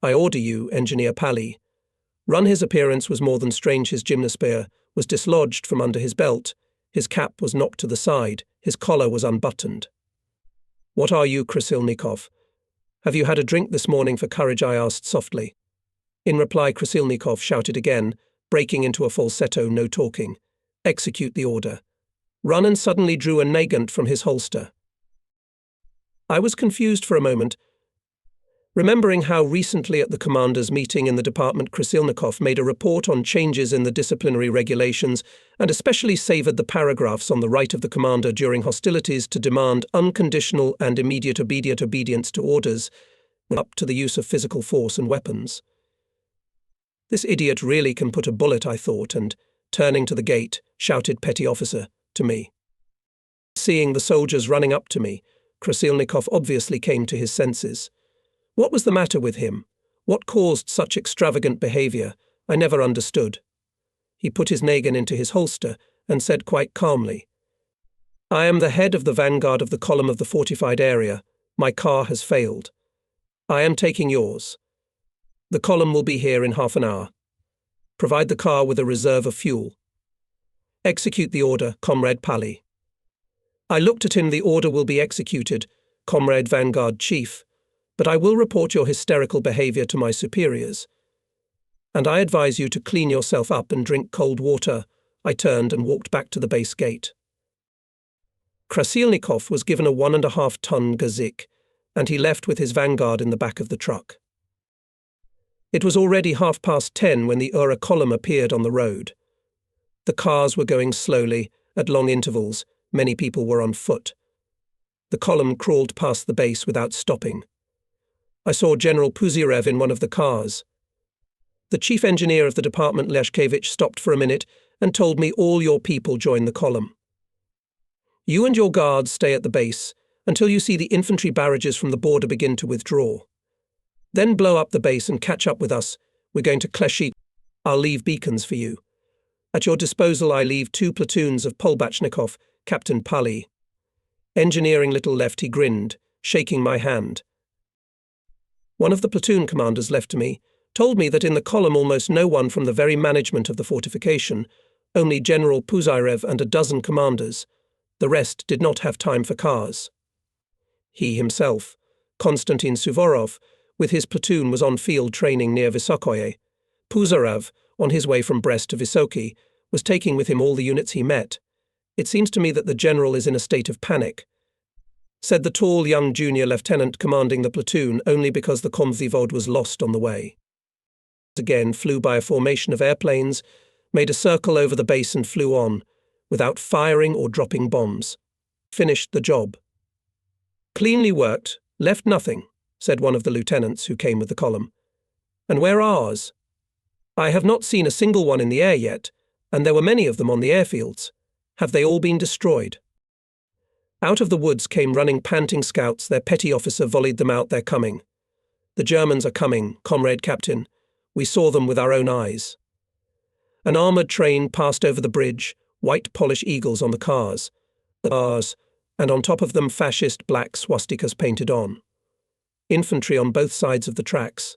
I order you, Engineer Pali." Run. His appearance was more than strange. His gymnospear was dislodged from under his belt, his cap was knocked to the side, his collar was unbuttoned. "What are you, Krasilnikov? Have you had a drink this morning for courage?" I asked softly. In reply, Krasilnikov shouted again, breaking into a falsetto, "No talking. Execute the order." Run, and suddenly drew a nagant from his holster. I was confused for a moment, remembering how recently at the commanders' meeting in the department Krasilnikov made a report on changes in the disciplinary regulations and especially savoured the paragraphs on the right of the commander during hostilities to demand unconditional and immediate obedience to orders, up to the use of physical force and weapons. This idiot really can put a bullet, I thought, and, turning to the gate, shouted Petty Officer to me. Seeing the soldiers running up to me, Krasilnikov obviously came to his senses. What was the matter with him? What caused such extravagant behaviour? I never understood. He put his nagin into his holster and said quite calmly, "I am the head of the vanguard of the column of the fortified area. My car has failed. I am taking yours. The column will be here in half an hour. Provide the car with a reserve of fuel. Execute the order, Comrade Pali." I looked at him. "The order will be executed, Comrade Vanguard Chief, but I will report your hysterical behaviour to my superiors. And I advise you to clean yourself up and drink cold water." I turned and walked back to the base gate. Krasilnikov was given a 1.5-ton gazik, and he left with his vanguard in the back of the truck. It was already 10:30 when the Ura column appeared on the road. The cars were going slowly, at long intervals. Many people were on foot. The column crawled past the base without stopping. I saw General Puzirev in one of the cars. The chief engineer of the department, Leshkevich, stopped for a minute and told me, "All your people join the column. You and your guards stay at the base until you see the infantry barrages from the border begin to withdraw. Then blow up the base and catch up with us. We're going to Kleshik. I'll leave beacons for you. At your disposal I leave 2 platoons of Polbachnikov, Captain Pali." Engineering little left, he grinned, shaking my hand. One of the platoon commanders left to me told me that in the column almost no one from the very management of the fortification, only General Puzirev and a dozen commanders. The rest did not have time for cars. He himself, Konstantin Suvorov, with his platoon was on field training near Visokoe. Puzirev, on his way from Brest to Visokoe, was taking with him all the units he met. "It seems to me that the general is in a state of panic," said the tall young junior lieutenant commanding the platoon, only because the Komvivod was lost on the way. Again flew by a formation of airplanes, made a circle over the base and flew on, without firing or dropping bombs. Finished the job. "Cleanly worked, left nothing," said one of the lieutenants who came with the column. "And where are ours?" "I have not seen a single one in the air yet, and there were many of them on the airfields. Have they all been destroyed?" Out of the woods came running panting scouts. Their petty officer volleyed them out. "They're coming. The Germans are coming, Comrade Captain. We saw them with our own eyes." An armoured train passed over the bridge, white polish eagles on the cars, and on top of them fascist black swastikas painted on. Infantry on both sides of the tracks.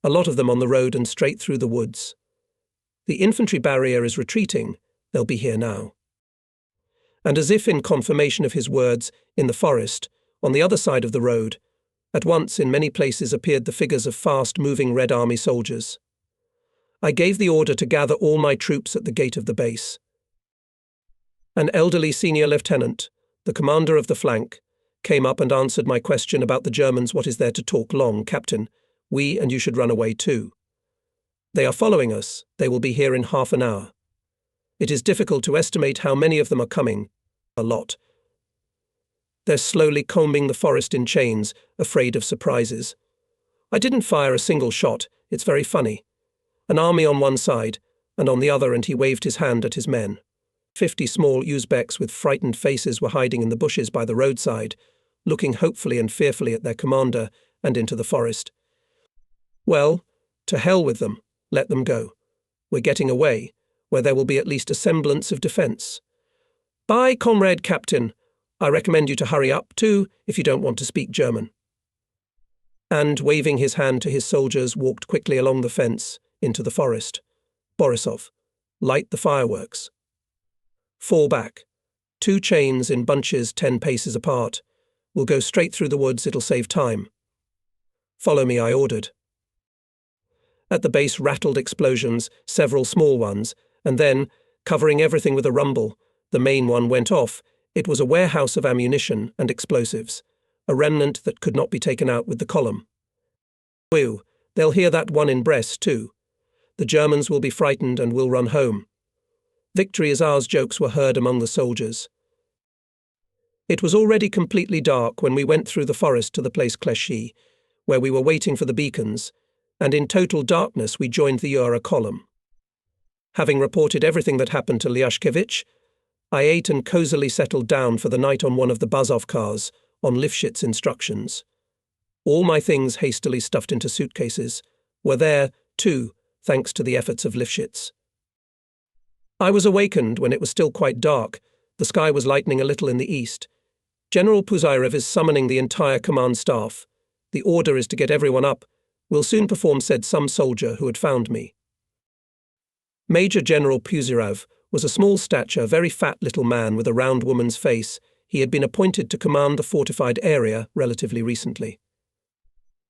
A lot of them on the road and straight through the woods. The infantry barrier is retreating. They'll be here now. And as if in confirmation of his words, in the forest, on the other side of the road, at once in many places appeared the figures of fast-moving Red Army soldiers. I gave the order to gather all my troops at the gate of the base. An elderly senior lieutenant, the commander of the flank, came up and answered my question about the Germans. What is there to talk long, Captain? We and you should run away too. They are following us. They will be here in half an hour. It is difficult to estimate how many of them are coming. A lot. They're slowly combing the forest in chains, afraid of surprises. I didn't fire a single shot. It's very funny. An army on one side, and on the other, and he waved his hand at his men. 50 small Uzbeks with frightened faces were hiding in the bushes by the roadside, looking hopefully and fearfully at their commander and into the forest. Well, to hell with them. Let them go. We're getting away, where there will be at least a semblance of defence. Bye, comrade captain. I recommend you to hurry up, too, if you don't want to speak German. And, waving his hand to his soldiers, walked quickly along the fence into the forest. Borisov, light the fireworks. Fall back. 2 chains in bunches 10 paces apart. We'll go straight through the woods, it'll save time. Follow me, I ordered. At the base rattled explosions, several small ones, and then, covering everything with a rumble, the main one went off. It was a warehouse of ammunition and explosives, a remnant that could not be taken out with the column. Whew, they'll hear that one in Brest too. The Germans will be frightened and will run home. Victory is ours jokes were heard among the soldiers. It was already completely dark when we went through the forest to the place Clichy, where we were waiting for the beacons, and in total darkness we joined the Ura column. Having reported everything that happened to Lyashkevich, I ate and cosily settled down for the night on one of the Bazov cars, on Lifshit's instructions. All my things, hastily stuffed into suitcases, were there, too, thanks to the efforts of Lifshitz. I was awakened when it was still quite dark. The sky was lightening a little in the east. General Puzyrev is summoning the entire command staff. The order is to get everyone up. We'll soon perform, said some soldier who had found me. Major General Puzyrev was a small stature, very fat little man with a round woman's face. He had been appointed to command the fortified area relatively recently.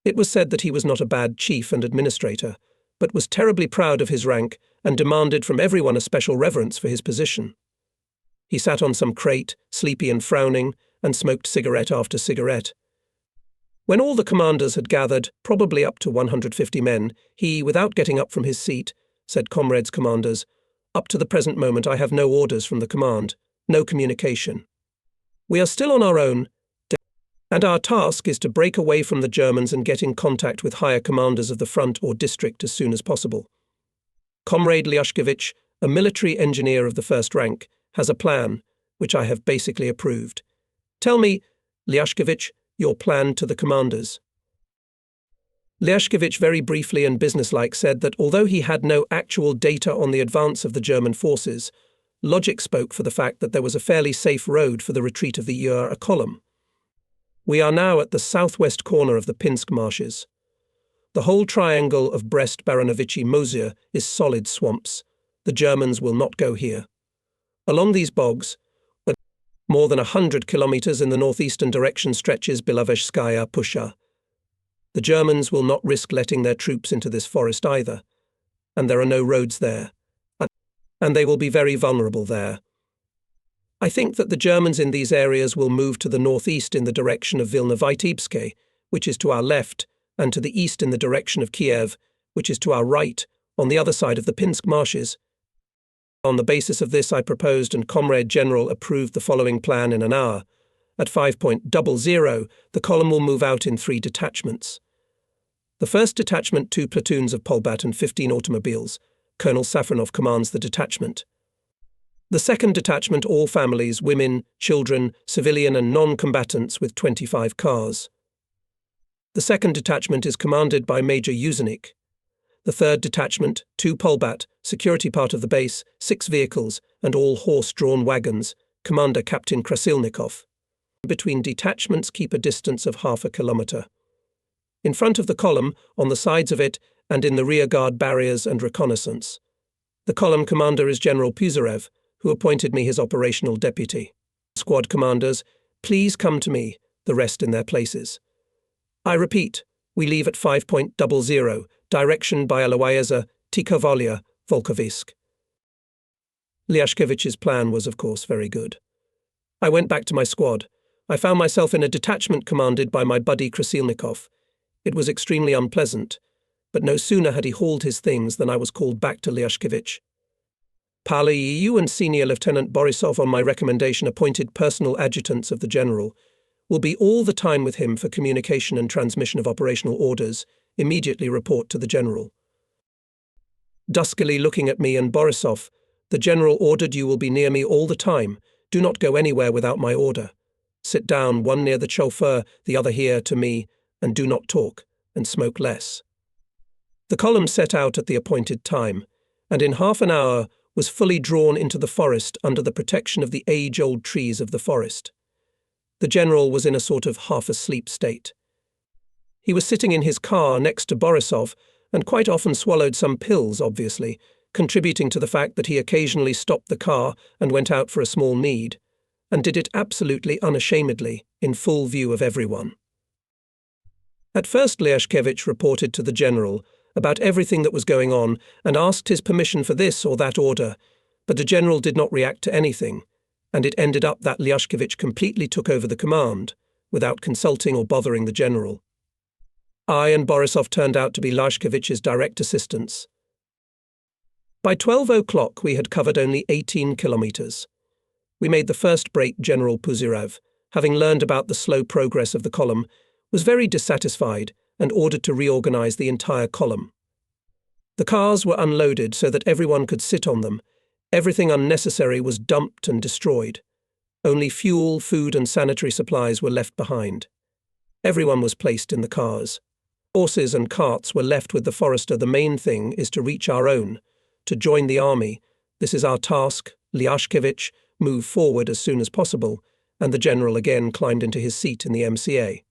It was said that he was not a bad chief and administrator, but was terribly proud of his rank and demanded from everyone a special reverence for his position. He sat on some crate, sleepy and frowning, and smoked cigarette after cigarette. When all the commanders had gathered, probably up to 150 men, he, without getting up from his seat, said, "Comrades commanders, up to the present moment I have no orders from the command, no communication. We are still on our own, and our task is to break away from the Germans and get in contact with higher commanders of the front or district as soon as possible. Comrade Lyashkevich, a military engineer of the first rank, has a plan, which I have basically approved. Tell me, Lyashkevich, your plan to the commanders." Lyashkevich very briefly and businesslike said that although he had no actual data on the advance of the German forces, logic spoke for the fact that there was a fairly safe road for the retreat of the Ura column. We are now at the southwest corner of the Pinsk marshes. The whole triangle of Brest, Baronovichi, Mosia is solid swamps. The Germans will not go here. Along these bogs, more than 100 kilometers in the northeastern direction stretches Belovezhskaya Pusha. The Germans will not risk letting their troops into this forest either, and there are no roads there, and they will be very vulnerable there. I think that the Germans in these areas will move to the northeast in the direction of Vilna-Vitebsk, which is to our left, and to the east in the direction of Kiev, which is to our right, on the other side of the Pinsk marshes. On the basis of this, I proposed and Comrade General approved the following plan in an hour. At 5:00, the column will move out in 3 detachments. The first detachment, 2 platoons of Polbat and 15 automobiles. Colonel Safronov commands the detachment. The second detachment, all families, women, children, civilian and non-combatants with 25 cars. The second detachment is commanded by Major Usenik. The third detachment, 2 Polbat, security part of the base, 6 vehicles, and all horse-drawn wagons, Commander Captain Krasilnikov. Between detachments keep a distance of half a kilometer. In front of the column, on the sides of it, and in the rear guard barriers and reconnaissance. The column commander is General Puzyrev, who appointed me his operational deputy. Squad commanders, please come to me, the rest in their places. I repeat, we leave at 5:00, direction by Aloyeza, Tikovolia, Volkovisk. Lyashkevich's plan was, of course, very good. I went back to my squad. I found myself in a detachment commanded by my buddy Krasilnikov. It was extremely unpleasant, but no sooner had he hauled his things than I was called back to Lyashkevich. Pali, you and Senior Lieutenant Borisov, on my recommendation appointed personal adjutants of the General, will be all the time with him for communication and transmission of operational orders. Immediately report to the General. Duskily looking at me and Borisov, the General ordered you will be near me all the time. Do not go anywhere without my order. Sit down, one near the chauffeur, the other here to me, and do not talk, and smoke less. The column set out at the appointed time, and in half an hour was fully drawn into the forest under the protection of the age-old trees of the forest. The General was in a sort of half-asleep state. He was sitting in his car next to Borisov and quite often swallowed some pills, obviously, contributing to the fact that he occasionally stopped the car and went out for a small need, and did it absolutely unashamedly, in full view of everyone. At first Lyashkevich reported to the General about everything that was going on and asked his permission for this or that order, but the General did not react to anything, and it ended up that Lyashkevich completely took over the command, without consulting or bothering the General. I and Borisov turned out to be Lyashkevich's direct assistants. By 12 o'clock we had covered only 18 kilometers. We made the first break. General Puzyrev, having learned about the slow progress of the column, was very dissatisfied and ordered to reorganize the entire column. The cars were unloaded so that everyone could sit on them. Everything unnecessary was dumped and destroyed. Only fuel, food and sanitary supplies were left behind. Everyone was placed in the cars. Horses and carts were left with the forester. The main thing is to reach our own, to join the army. This is our task. Lyashkevich, move forward as soon as possible, and the General again climbed into his seat in the MCA.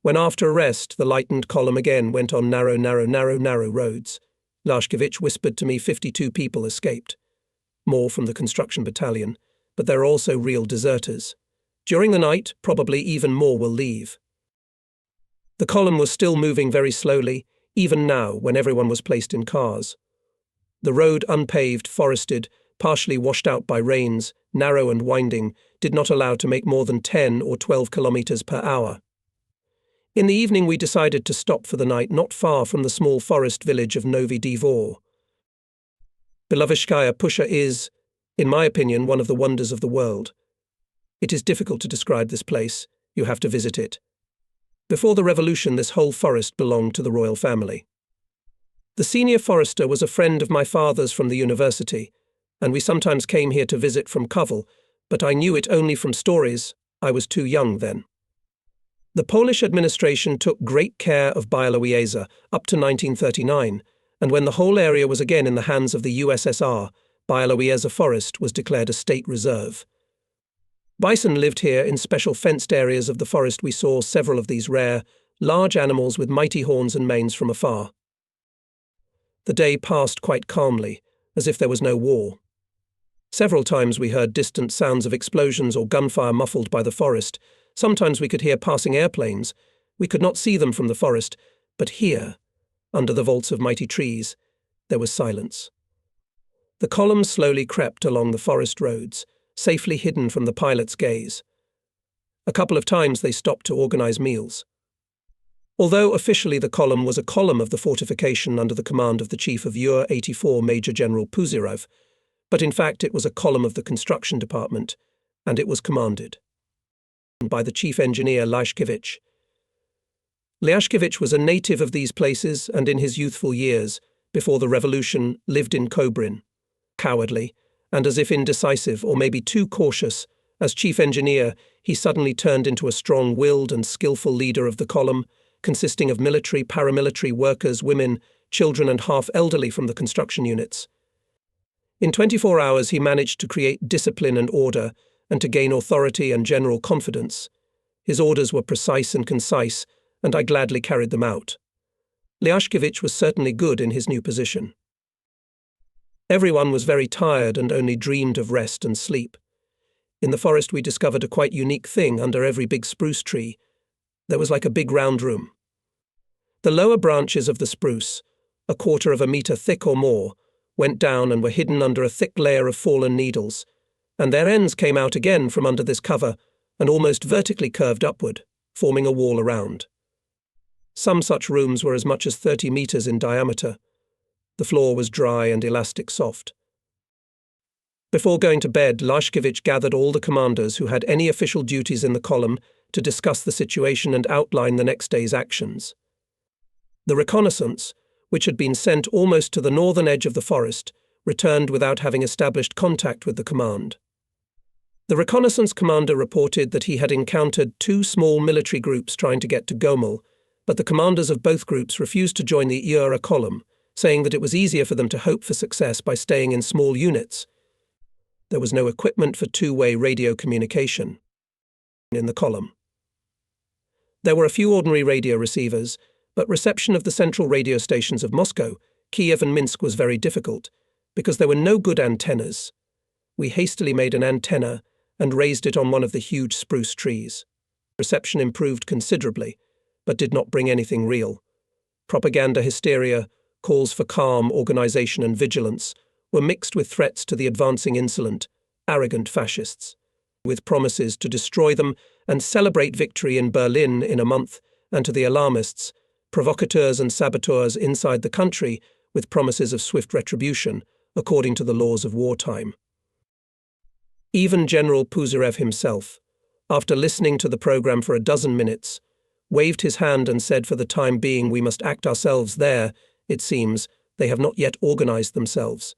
When after a rest, the lightened column again went on narrow roads. Lyashkevich whispered to me 52 people escaped. More from the construction battalion, but there are also real deserters. During the night, probably even more will leave. The column was still moving very slowly, even now when everyone was placed in cars. The road, unpaved, forested, partially washed out by rains, narrow and winding, did not allow to make more than 10 or 12 kilometers per hour. In the evening we decided to stop for the night not far from the small forest village of Novi Dvor. Belovezhskaya Pusha is, in my opinion, one of the wonders of the world. It is difficult to describe this place. You have to visit it. Before the revolution, this whole forest belonged to the royal family. The senior forester was a friend of my father's from the university, and we sometimes came here to visit from Kovel, but I knew it only from stories. I was too young then. The Polish administration took great care of Bialowieza up to 1939, and when the whole area was again in the hands of the USSR, Bialowieza Forest was declared a state reserve. Bison lived here in special fenced areas of the forest. We saw several of these rare, large animals with mighty horns and manes from afar. The day passed quite calmly, as if there was no war. Several times we heard distant sounds of explosions or gunfire muffled by the forest. Sometimes we could hear passing airplanes. We could not see them from the forest, but here, under the vaults of mighty trees, there was silence. The column slowly crept along the forest roads, safely hidden from the pilot's gaze. A couple of times they stopped to organize meals. Although officially the column was a column of the Fortification under the command of the Chief of UR 84 Major General Puzyrev, but in fact it was a column of the construction department, and it was commanded by the chief engineer Lyashkevich. Lyashkevich was a native of these places and in his youthful years, before the revolution, lived in Kobrin. Cowardly, and as if indecisive or maybe too cautious, as chief engineer he suddenly turned into a strong-willed and skillful leader of the column, consisting of military, paramilitary workers, women, children and half-elderly from the construction units. In 24 hours he managed to create discipline and order, and to gain authority and general confidence. His orders were precise and concise, and I gladly carried them out. Lyashkevich was certainly good in his new position. Everyone was very tired and only dreamed of rest and sleep. In the forest we discovered a quite unique thing under every big spruce tree. There was like a big round room. The lower branches of the spruce, a quarter of a meter thick or more, went down and were hidden under a thick layer of fallen needles, and their ends came out again from under this cover, and almost vertically curved upward, forming a wall around. Some such rooms were as much as 30 meters in diameter. The floor was dry and elastic soft. Before going to bed, Lashkevich gathered all the commanders who had any official duties in the column to discuss the situation and outline the next day's actions. The reconnaissance, which had been sent almost to the northern edge of the forest, returned without having established contact with the command. The reconnaissance commander reported that he had encountered 2 small military groups trying to get to Gomel, but the commanders of both groups refused to join the Ura column, saying that it was easier for them to hope for success by staying in small units. There was no equipment for two-way radio communication in the column. There were a few ordinary radio receivers, but reception of the central radio stations of Moscow, Kiev and Minsk was very difficult, because there were no good antennas. We hastily made an antenna and raised it on one of the huge spruce trees. Reception improved considerably, but did not bring anything real. Propaganda hysteria, calls for calm, organization and vigilance were mixed with threats to the advancing insolent, arrogant fascists, with promises to destroy them and celebrate victory in Berlin in a month, and to the alarmists, provocateurs and saboteurs inside the country with promises of swift retribution, according to the laws of wartime. Even General Puzarev himself, after listening to the program for a dozen minutes, waved his hand and said for the time being we must act ourselves there, it seems, they have not yet organized themselves.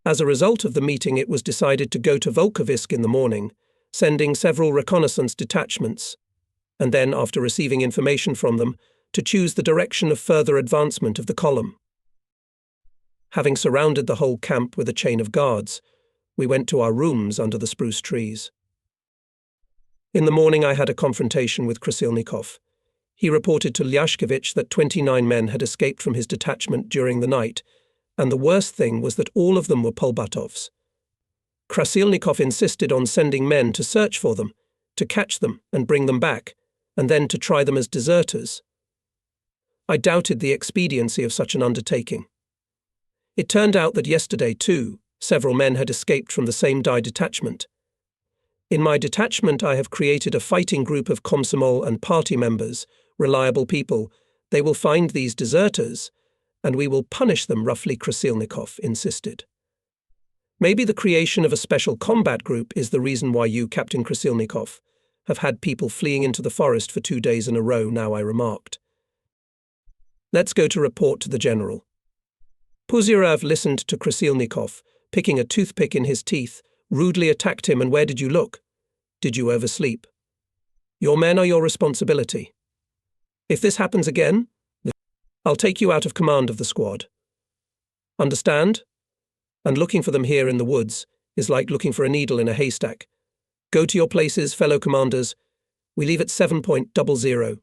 As a result of the meeting, it was decided to go to Volkovisk in the morning, sending several reconnaissance detachments, and then, after receiving information from them, to choose the direction of further advancement of the column. Having surrounded the whole camp with a chain of guards, we went to our rooms under the spruce trees. In the morning I had a confrontation with Krasilnikov. He reported to Lyashkevich that 29 men had escaped from his detachment during the night, and the worst thing was that all of them were Polbatovs. Krasilnikov insisted on sending men to search for them, to catch them and bring them back, and then to try them as deserters. I doubted the expediency of such an undertaking. It turned out that yesterday, too, several men had escaped from the same detachment. In my detachment I have created a fighting group of Komsomol and party members, reliable people. They will find these deserters, and we will punish them roughly, Krasilnikov insisted. Maybe the creation of a special combat group is the reason why you, Captain Krasilnikov, have had people fleeing into the forest for 2 days in a row now, I remarked. Let's go to report to the general. Puzarev listened to Krasilnikov, picking a toothpick in his teeth, rudely attacked him. And where did you look? Did you oversleep? Your men are your responsibility. If this happens again, I'll take you out of command of the squad. Understand? And looking for them here in the woods is like looking for a needle in a haystack. Go to your places, fellow commanders. We leave at 7:00.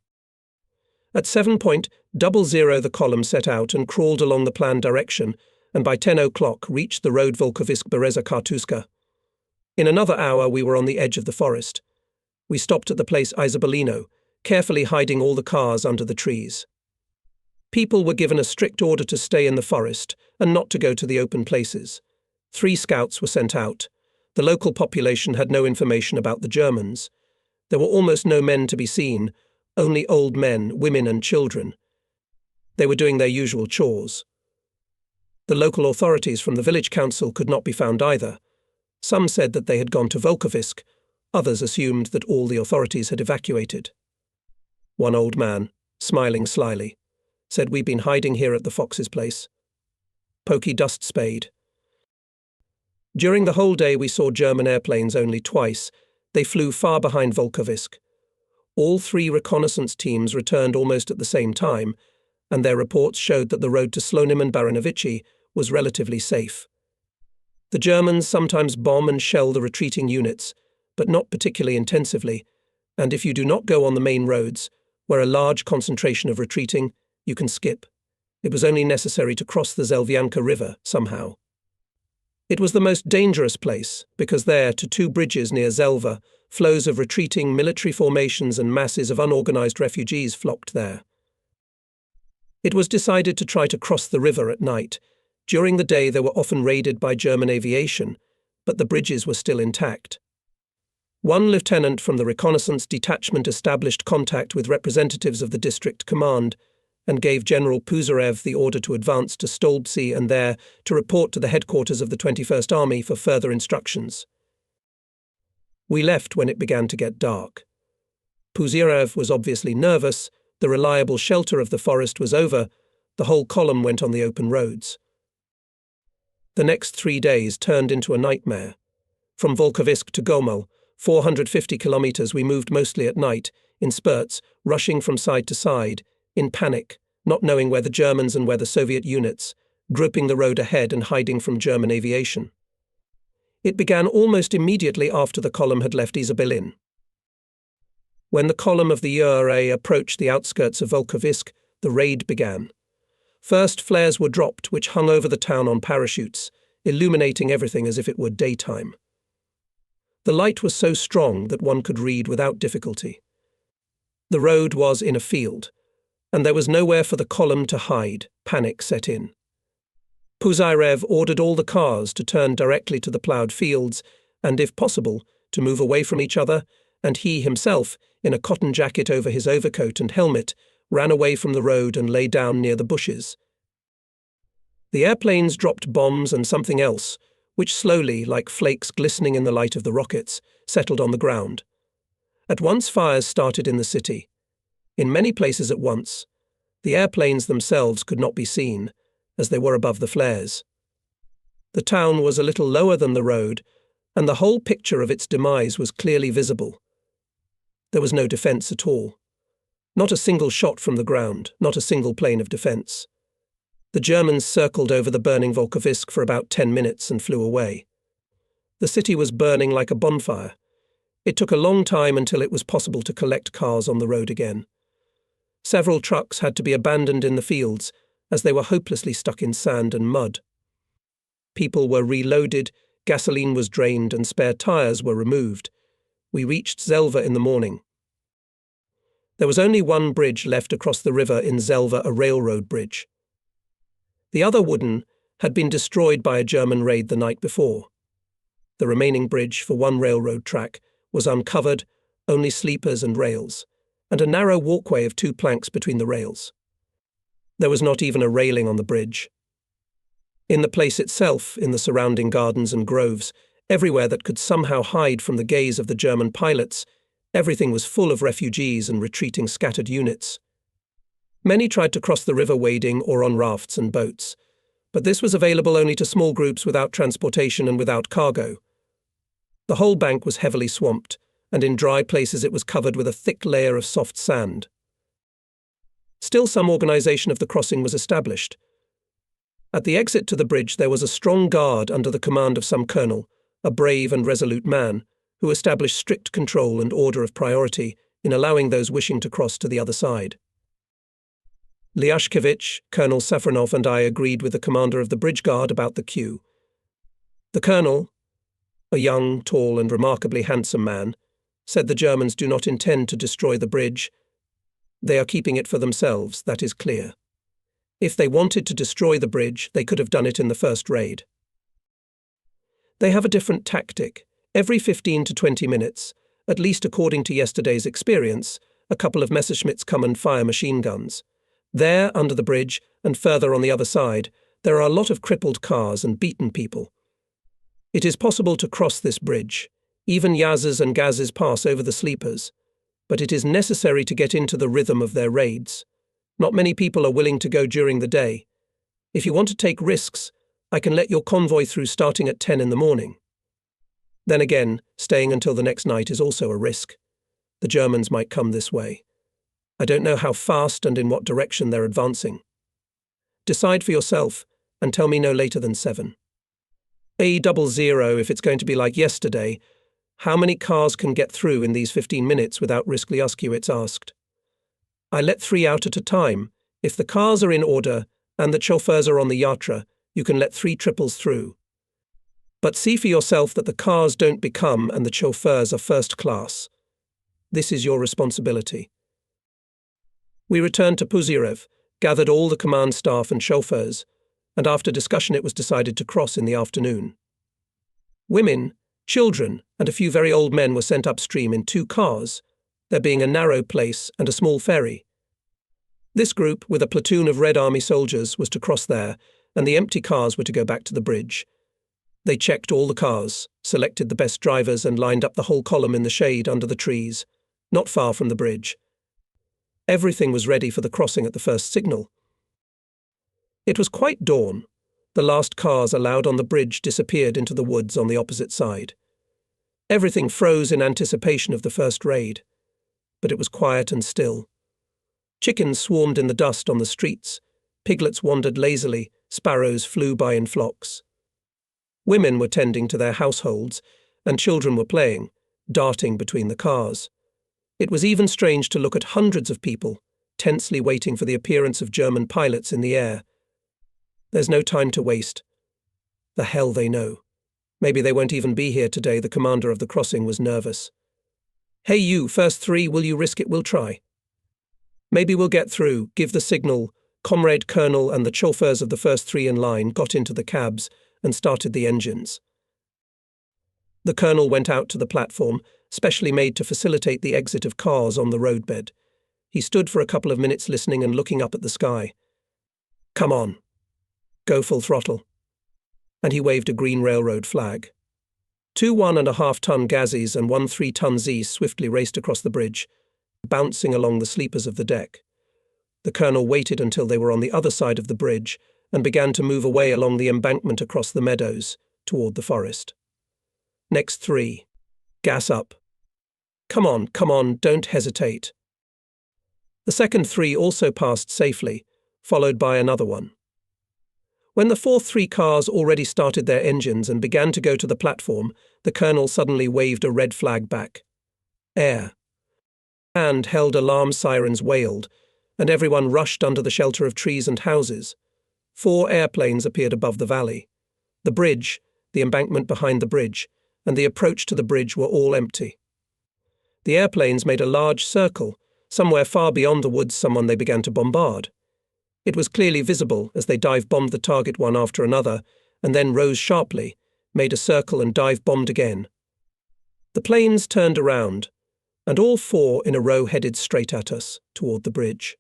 At 7:00 the column set out and crawled along the planned direction, and by 10 o'clock reached the road Volkovisk-Bereza-Kartuska. In another hour we were on the edge of the forest. We stopped at the place Izobolino, carefully hiding all the cars under the trees. People were given a strict order to stay in the forest and not to go to the open places. 3 scouts were sent out. The local population had no information about the Germans. There were almost no men to be seen, only old men, women and children. They were doing their usual chores. The local authorities from the village council could not be found either. Some said that they had gone to Volkovisk, others assumed that all the authorities had evacuated. One old man, smiling slyly, said we'd been hiding here at the Fox's place. Pokey dust spade. During the whole day we saw German airplanes only twice. They flew far behind Volkovisk. All 3 reconnaissance teams returned almost at the same time, and their reports showed that the road to Slonim and Baranovichi was relatively safe. The Germans sometimes bomb and shell the retreating units, but not particularly intensively, and if you do not go on the main roads, where a large concentration of retreating, you can skip. It was only necessary to cross the Zelvianka River somehow. It was the most dangerous place, because there, to 2 bridges near Zelva, flows of retreating military formations and masses of unorganized refugees flocked there. It was decided to try to cross the river at night. During the day they were often raided by German aviation, but the bridges were still intact. One lieutenant from the reconnaissance detachment established contact with representatives of the district command and gave General Puzarev the order to advance to Stolbcy and there to report to the headquarters of the 21st Army for further instructions. We left when it began to get dark. Puzarev was obviously nervous, the reliable shelter of the forest was over, the whole column went on the open roads. The next 3 days turned into a nightmare. From Volkovisk to Gomel, 450 kilometers, we moved mostly at night, in spurts, rushing from side to side, in panic, not knowing where the Germans and where the Soviet units, groping the road ahead and hiding from German aviation. It began almost immediately after the column had left Izabelin. When the column of the URA approached the outskirts of Volkovisk, the raid began. First flares were dropped, which hung over the town on parachutes, illuminating everything as if it were daytime. The light was so strong that one could read without difficulty. The road was in a field, and there was nowhere for the column to hide. Panic set in. Puzarev ordered all the cars to turn directly to the ploughed fields and, if possible, to move away from each other, and he himself, in a cotton jacket over his overcoat and helmet, ran away from the road and lay down near the bushes. The airplanes dropped bombs and something else, which slowly, like flakes glistening in the light of the rockets, settled on the ground. At once fires started in the city. In many places at once. The airplanes themselves could not be seen, as they were above the flares. The town was a little lower than the road, and the whole picture of its demise was clearly visible. There was no defence at all. Not a single shot from the ground, not a single plane of defence. The Germans circled over the burning Volkovisk for about 10 minutes and flew away. The city was burning like a bonfire. It took a long time until it was possible to collect cars on the road again. Several trucks had to be abandoned in the fields, as they were hopelessly stuck in sand and mud. People were reloaded, gasoline was drained, and spare tyres were removed. We reached Zelva in the morning. There was only one bridge left across the river in Zelva, a railroad bridge. The other wooden had been destroyed by a German raid the night before. The remaining bridge for one railroad track was uncovered, only sleepers and rails, and a narrow walkway of 2 planks between the rails. There was not even a railing on the bridge. In the place itself, in the surrounding gardens and groves, everywhere that could somehow hide from the gaze of the German pilots, everything was full of refugees and retreating scattered units. Many tried to cross the river wading or on rafts and boats, but this was available only to small groups without transportation and without cargo. The whole bank was heavily swamped, and in dry places it was covered with a thick layer of soft sand. Still, some organization of the crossing was established. At the exit to the bridge there was a strong guard under the command of some colonel, a brave and resolute man, who established strict control and order of priority in allowing those wishing to cross to the other side. Lyashkevich, Colonel Safronov, and I agreed with the commander of the bridge guard about the queue. The colonel, a young, tall, and remarkably handsome man, said the Germans do not intend to destroy the bridge. They are keeping it for themselves, that is clear. If they wanted to destroy the bridge, they could have done it in the first raid. They have a different tactic. Every 15 to 20 minutes, at least according to yesterday's experience, a couple of Messerschmitts come and fire machine guns. There, under the bridge, and further on the other side, there are a lot of crippled cars and beaten people. It is possible to cross this bridge. Even Yazes and Gazes pass over the sleepers. But it is necessary to get into the rhythm of their raids. Not many people are willing to go during the day. If you want to take risks, I can let your convoy through starting at 10 in the morning. Then again, staying until the next night is also a risk. The Germans might come this way. I don't know how fast and in what direction they're advancing. Decide for yourself and tell me no later than 7. A00 if it's going to be like yesterday. How many cars can get through in these 15 minutes without risk, Lyashkevich asked. I let 3 out at a time. If the cars are in order and the chauffeurs are on the Yatra, you can let 3 triples through. But see for yourself that the cars don't become and the chauffeurs are first class. This is your responsibility. We returned to Puzarev, gathered all the command staff and chauffeurs, and after discussion it was decided to cross in the afternoon. Women, Children and a few very old men were sent upstream in 2 cars, there being a narrow place and a small ferry. This group, with a platoon of Red Army soldiers, was to cross there, and the empty cars were to go back to the bridge. They checked all the cars, selected the best drivers, and lined up the whole column in the shade under the trees, not far from the bridge. Everything was ready for the crossing at the first signal. It was quite dawn. The last cars allowed on the bridge disappeared into the woods on the opposite side. Everything froze in anticipation of the first raid, but it was quiet and still. Chickens swarmed in the dust on the streets, piglets wandered lazily, sparrows flew by in flocks. Women were tending to their households, and children were playing, darting between the cars. It was even strange to look at hundreds of people, tensely waiting for the appearance of German pilots in the air. There's no time to waste. The hell they know. Maybe they won't even be here today. The commander of the crossing was nervous. Hey you, first 3, will you risk it? We'll try. Maybe we'll get through, give the signal. Comrade Colonel and the chauffeurs of the first 3 in line got into the cabs and started the engines. The colonel went out to the platform, specially made to facilitate the exit of cars on the roadbed. He stood for a couple of minutes listening and looking up at the sky. Come on. Go full throttle. And he waved a green railroad flag. 2 1.5-ton Gazis and 1 3-ton Zs swiftly raced across the bridge, bouncing along the sleepers of the deck. The colonel waited until they were on the other side of the bridge and began to move away along the embankment across the meadows, toward the forest. Next 3. Gas up. Come on, don't hesitate. The second 3 also passed safely, followed by another one. When the fourth 3 cars already started their engines and began to go to the platform, the colonel suddenly waved a red flag back. Air. Handheld alarm sirens wailed, and everyone rushed under the shelter of trees and houses. 4 airplanes appeared above the valley. The bridge, the embankment behind the bridge, and the approach to the bridge were all empty. The airplanes made a large circle. Somewhere far beyond the woods, someone they began to bombard. It was clearly visible as they dive-bombed the target one after another, and then rose sharply, made a circle and dive-bombed again. The planes turned around, and all 4 in a row headed straight at us, toward the bridge.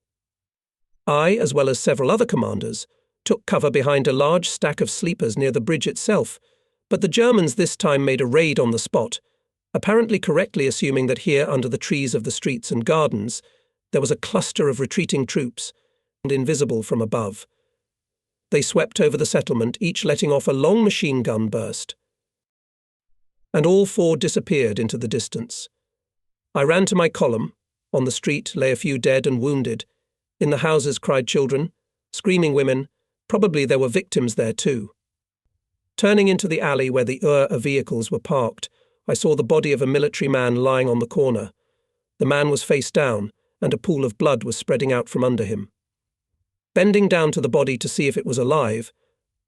I, as well as several other commanders, took cover behind a large stack of sleepers near the bridge itself, but the Germans this time made a raid on the spot, apparently correctly assuming that here under the trees of the streets and gardens there was a cluster of retreating troops, and invisible from above. They swept over the settlement, each letting off a long machine gun burst. And all 4 disappeared into the distance. I ran to my column. On the street lay a few dead and wounded. In the houses cried children, screaming women. Probably there were victims there too. Turning into the alley where the of vehicles were parked, I saw the body of a military man lying on the corner. The man was face down, and a pool of blood was spreading out from under him. Bending down to the body to see if it was alive,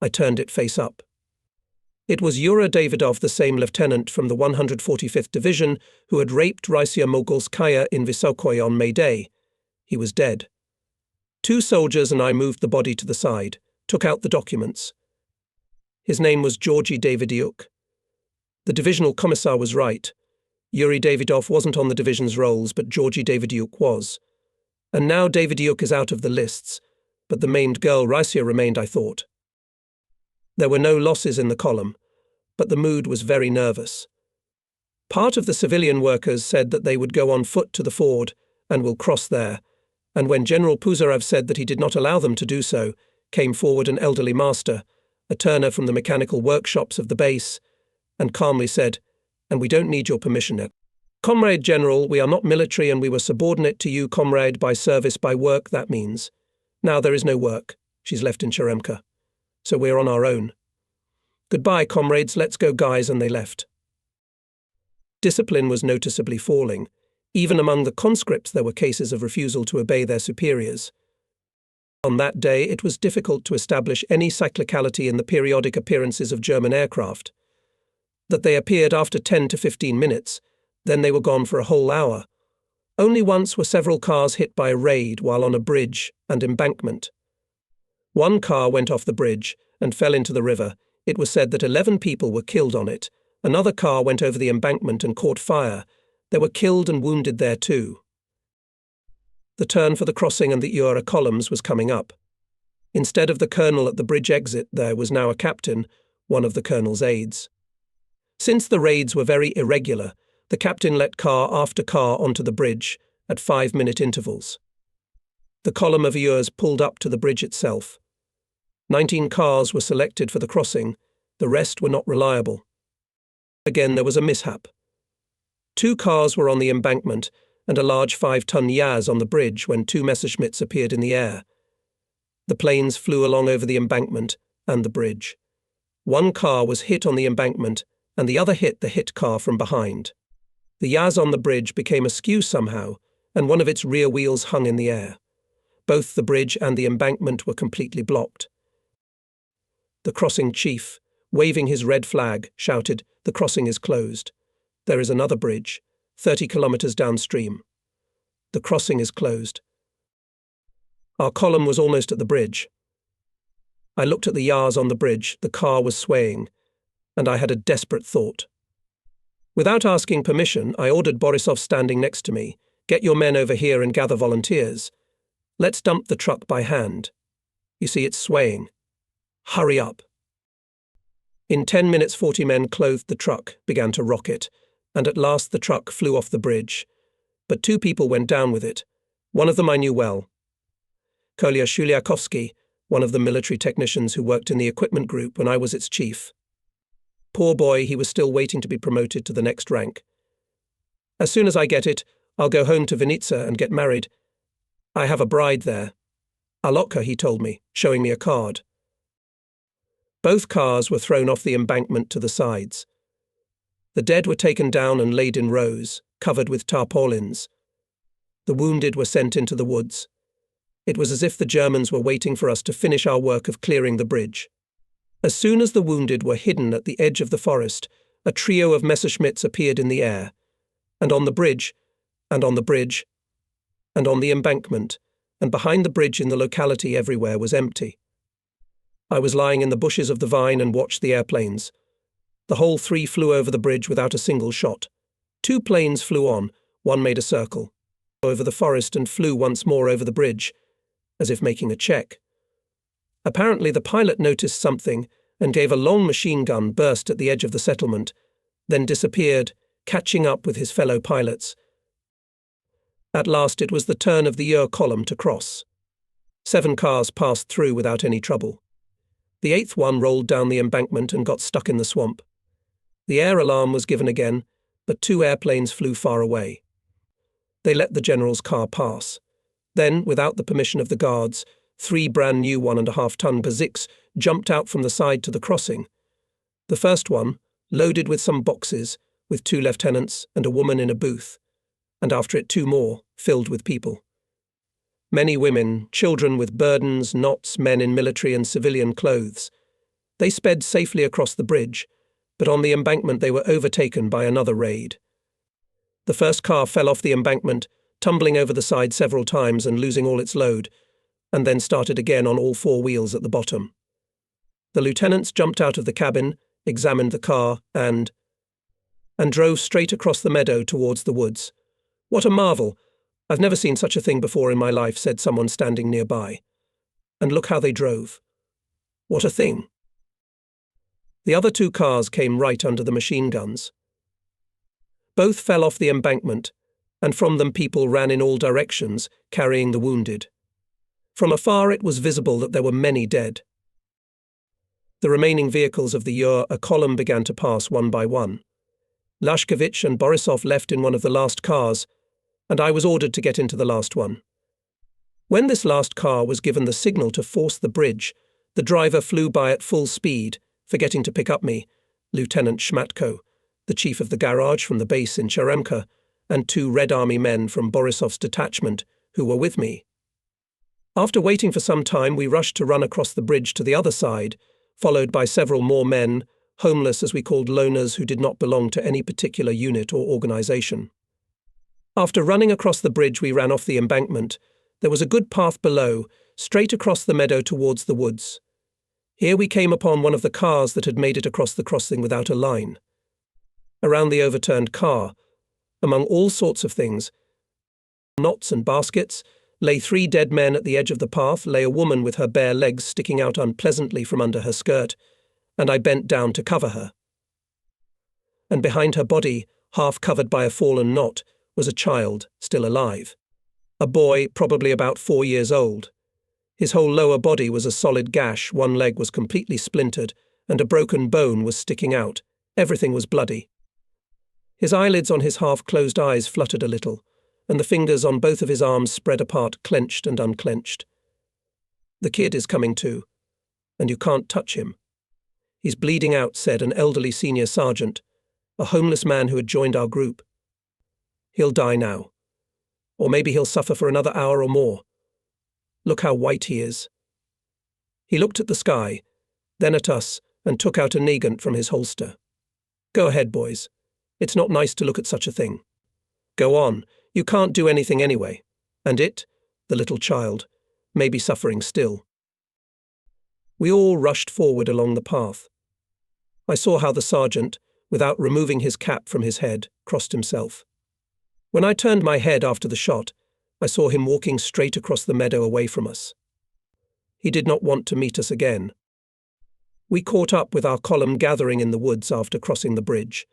I turned it face up. It was Yura Davidov, the same lieutenant from the 145th Division who had raped Rysia Mogolskaya in Visokoe on May Day. He was dead. 2 soldiers and I moved the body to the side, took out the documents. His name was Georgy Davidiuk. The divisional commissar was right. Yuri Davidov wasn't on the division's rolls, but Georgy Davidiuk was. And now Davidiuk is out of the lists, but the maimed girl Rysia remained, I thought. There were no losses in the column, but the mood was very nervous. Part of the civilian workers said that they would go on foot to the ford and will cross there, and when General Puzarev said that he did not allow them to do so, came forward an elderly master, a turner from the mechanical workshops of the base, and calmly said, "And we don't need your permission yet. Comrade General, we are not military and we were subordinate to you, comrade, by service, by work, that means. Now there is no work. She's left in Cheremka. So we're on our own. Goodbye, comrades, let's go, guys," and they left. Discipline was noticeably falling. Even among the conscripts there were cases of refusal to obey their superiors. On that day it was difficult to establish any cyclicality in the periodic appearances of German aircraft. That they appeared after 10 to 15 minutes, then they were gone for a whole hour. Only once were several cars hit by a raid while on a bridge and embankment. One car went off the bridge and fell into the river. It was said that 11 people were killed on it, Another car went over the embankment and caught fire. There were killed and wounded there too. The turn for the crossing and the Ura columns was coming up. Instead of the colonel at the bridge exit, there was now a captain, one of the colonel's aides. Since the raids were very irregular, the captain let car after car onto the bridge at 5-minute intervals. The column of Urs pulled up to the bridge itself. 19 cars were selected for the crossing, the rest were not reliable. Again there was a mishap. 2 cars were on the embankment and a large 5-ton Yaz on the bridge when 2 Messerschmitts appeared in the air. The planes flew along over the embankment and the bridge. 1 car was hit on the embankment and the other hit the hit car from behind. The Yaz on the bridge became askew somehow, and one of its rear wheels hung in the air. Both the bridge and the embankment were completely blocked. The crossing chief, waving his red flag, shouted, "The crossing is closed. There is another bridge, 30 kilometers downstream. The crossing is closed." Our column was almost at the bridge. I looked at the Yaz on the bridge, the car was swaying, and I had a desperate thought. Without asking permission, I ordered Borisov standing next to me, "Get your men over here and gather volunteers. Let's dump the truck by hand. You see, it's swaying. Hurry up." In 10 minutes 40 men clothed the truck, began to rock it, and at last the truck flew off the bridge. But 2 people went down with it. One of them I knew well. Kolya Shuliakovsky, one of the military technicians who worked in the equipment group when I was its chief. Poor boy, he was still waiting to be promoted to the next rank. "As soon as I get it, I'll go home to Vinitsa and get married. I have a bride there. Alotka," he told me, showing me a card. Both cars were thrown off the embankment to the sides. The dead were taken down and laid in rows, covered with tarpaulins. The wounded were sent into the woods. It was as if the Germans were waiting for us to finish our work of clearing the bridge. As soon as the wounded were hidden at the edge of the forest, a trio of Messerschmitts appeared in the air, and on the bridge, and on the bridge, and on the embankment, and behind the bridge in the locality everywhere was empty. I was lying in the bushes of the vine and watched the airplanes. The whole 3 flew over the bridge without a single shot. 2 planes flew on, one made a circle, over the forest and flew once more over the bridge, as if making a check. Apparently the pilot noticed something and gave a long machine gun burst at the edge of the settlement, then disappeared, catching up with his fellow pilots. At last it was the turn of the Ur column to cross. 7 cars passed through without any trouble. The 8th one rolled down the embankment and got stuck in the swamp. The air alarm was given again, but 2 airplanes flew far away. They let the general's car pass. Then, without the permission of the guards, 3 brand new 1.5-ton Baziks jumped out from the side to the crossing. The first one, loaded with some boxes, with 2 lieutenants and a woman in a booth, and after it 2 more, filled with people. Many women, children with burdens, knots, men in military and civilian clothes. They sped safely across the bridge, but on the embankment they were overtaken by another raid. The first car fell off the embankment, tumbling over the side several times and losing all its load, and then started again on all 4 wheels at the bottom. The lieutenants jumped out of the cabin, examined the car, and drove straight across the meadow towards the woods. "What a marvel! I've never seen such a thing before in my life," said someone standing nearby. "And look how they drove. What a thing!" The other 2 cars came right under the machine guns. Both fell off the embankment, and from them people ran in all directions, carrying the wounded. From afar it was visible that there were many dead. The remaining vehicles of the Ur, a column began to pass one by one. Lashkevich and Borisov left in one of the last cars, and I was ordered to get into the last one. When this last car was given the signal to force the bridge, the driver flew by at full speed, forgetting to pick up me, Lieutenant Shmatko, the chief of the garage from the base in Cheremka, and 2 Red Army men from Borisov's detachment who were with me. After waiting for some time, we rushed to run across the bridge to the other side, followed by several more men, homeless as we called loners who did not belong to any particular unit or organization. After running across the bridge, we ran off the embankment. There was a good path below, straight across the meadow towards the woods. Here we came upon one of the cars that had made it across the crossing without a line. Around the overturned car, among all sorts of things, knots and baskets, lay 3 dead men. At the edge of the path lay a woman with her bare legs sticking out unpleasantly from under her skirt, and I bent down to cover her. And behind her body, half covered by a fallen knot, was a child, still alive. A boy, probably about 4 years old. His whole lower body was a solid gash, one leg was completely splintered, and a broken bone was sticking out. Everything was bloody. His eyelids on his half-closed eyes fluttered a little, and the fingers on both of his arms spread apart, clenched and unclenched. "The kid is coming to, and you can't touch him. He's bleeding out," said an elderly senior sergeant, a homeless man who had joined our group. "He'll die now. Or maybe he'll suffer for another hour or more. Look how white he is." He looked at the sky, then at us, and took out a nagant from his holster. "Go ahead, boys. It's not nice to look at such a thing. Go on, you can't do anything anyway. And it, the little child, may be suffering still." We all rushed forward along the path. I saw how the sergeant, without removing his cap from his head, crossed himself. When I turned my head after the shot, I saw him walking straight across the meadow away from us. He did not want to meet us again. We caught up with our column gathering in the woods after crossing the bridge.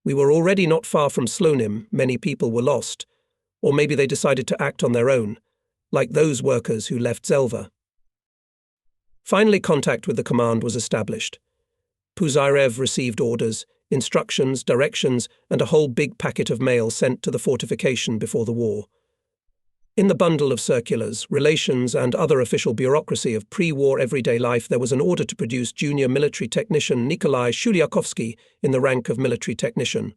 We were already not far from Slonim. Many people were lost, or maybe they decided to act on their own, like those workers who left Zelva. Finally, contact with the command was established. Puzyrev received orders, instructions, directions, and a whole big packet of mail sent to the Fortification before the war. In the bundle of circulars, relations, and other official bureaucracy of pre-war everyday life, there was an order to produce junior military technician Nikolai Shuliakovsky in the rank of military technician.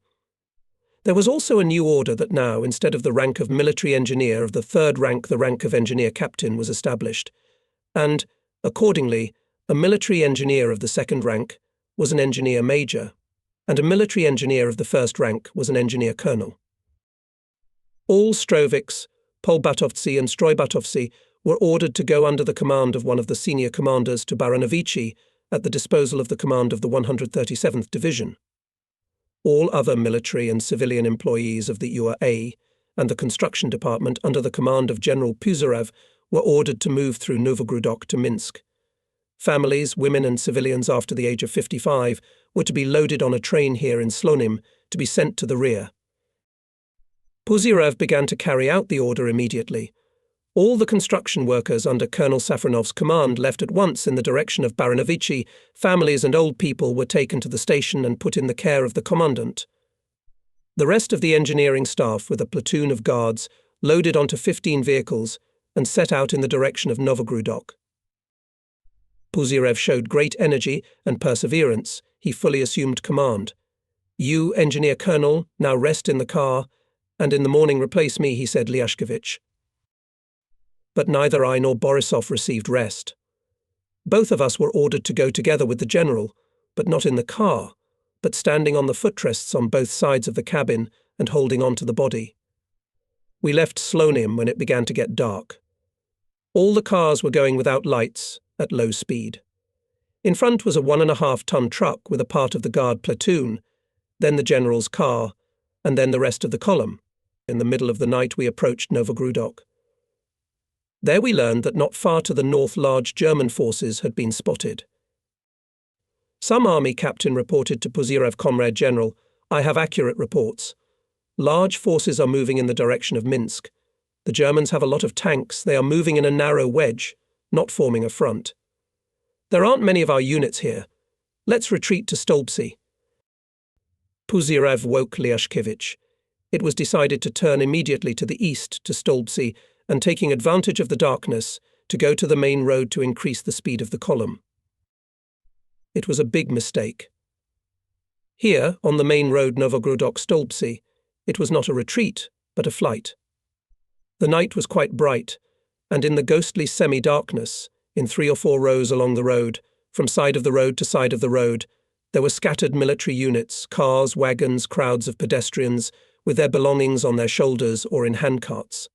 There was also a new order that now, instead of the rank of military engineer of the 3rd rank, the rank of engineer captain was established, and, accordingly, a military engineer of the 2nd rank was an engineer major, and a military engineer of the 1st rank was an engineer colonel. All Stroviks, Polbatovci and Strojbatovci were ordered to go under the command of one of the senior commanders to Baranovici at the disposal of the command of the 137th Division. All other military and civilian employees of the UAA and the construction department under the command of General Puzyrev were ordered to move through Novogrudok to Minsk. Families, women and civilians after the age of 55 were to be loaded on a train here in Slonim to be sent to the rear. Puzyrev began to carry out the order immediately. All the construction workers under Colonel Safronov's command left at once in the direction of Baranovici. Families and old people were taken to the station and put in the care of the commandant. The rest of the engineering staff, with a platoon of guards, loaded onto 15 vehicles and set out in the direction of Novogrudok. Puzyrev showed great energy and perseverance. He fully assumed command. "You, Engineer Colonel, now rest in the car, and in the morning replace me," he said Lyashkovich. But neither I nor Borisov received rest. Both of us were ordered to go together with the general, but not in the car, but standing on the footrests on both sides of the cabin and holding on to the body. We left Slonim when it began to get dark. All the cars were going without lights, at low speed. In front was a 1.5-ton truck with a part of the guard platoon, then the general's car, and then the rest of the column. In the middle of the night we approached Novogrudok. There we learned that not far to the north large German forces had been spotted. Some army captain reported to Puzyrev, "Comrade General, I have accurate reports. Large forces are moving in the direction of Minsk. The Germans have a lot of tanks. They are moving in a narrow wedge, not forming a front. There aren't many of our units here. Let's retreat to Stolpci." Puzyrev woke Lyashkovich. It was decided to turn immediately to the east to Stolpci and, taking advantage of the darkness, to go to the main road to increase the speed of the column. It was a big mistake. Here, on the main road Novogrudok-Stolpci, it was not a retreat, but a flight. The night was quite bright, and in the ghostly semi-darkness, in 3 or 4 rows along the road, from side of the road to side of the road, there were scattered military units, cars, wagons, crowds of pedestrians, with their belongings on their shoulders or in handcarts.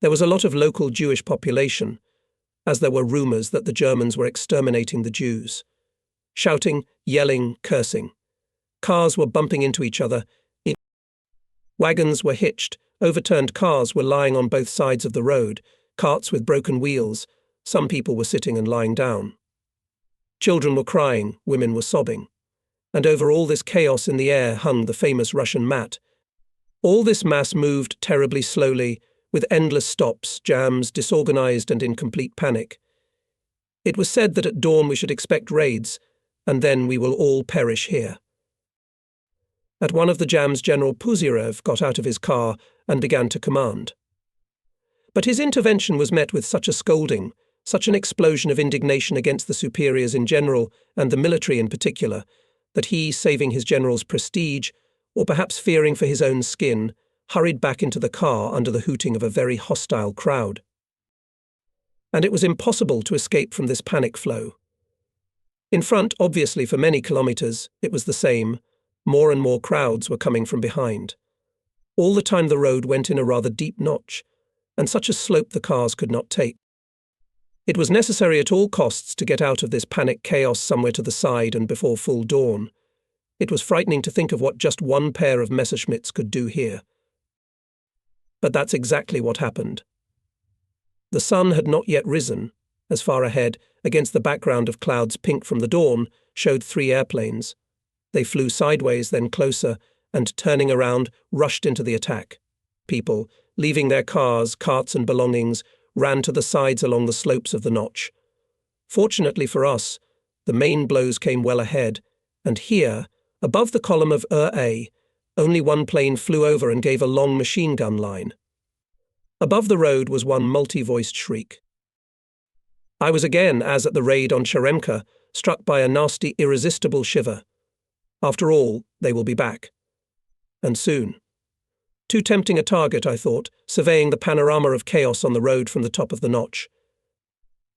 There was a lot of local Jewish population, as there were rumours that the Germans were exterminating the Jews. Shouting, yelling, cursing. Cars were bumping into each other. Wagons were hitched. Overturned cars were lying on both sides of the road. Carts with broken wheels. Some people were sitting and lying down. Children were crying. Women were sobbing. And over all this chaos in the air hung the famous Russian mat. All this mass moved terribly slowly, with endless stops, jams, disorganized and in complete panic. It was said that at dawn we should expect raids, and then we will all perish here. At one of the jams, General Puzyrev got out of his car and began to command. But his intervention was met with such a scolding, such an explosion of indignation against the superiors in general and the military in particular, that he, saving his general's prestige, or perhaps fearing for his own skin, hurried back into the car under the hooting of a very hostile crowd. And it was impossible to escape from this panic flow. In front, obviously for many kilometers, it was the same. More and more crowds were coming from behind. All the time the road went in a rather deep notch, and such a slope the cars could not take. It was necessary at all costs to get out of this panic chaos somewhere to the side and before full dawn. It was frightening to think of what just one pair of Messerschmitts could do here. But that's exactly what happened. The sun had not yet risen. As far ahead, against the background of clouds pink from the dawn, showed 3 airplanes. They flew sideways, then closer, and turning around, rushed into the attack. People, leaving their cars, carts and belongings, ran to the sides along the slopes of the notch. Fortunately for us, the main blows came well ahead, and here, above the column of A, only one plane flew over and gave a long machine gun line. Above the road was one multi-voiced shriek. I was again, as at the raid on Cheremka, struck by a nasty, irresistible shiver. After all, they will be back. And soon. Too tempting a target, I thought, surveying the panorama of chaos on the road from the top of the notch.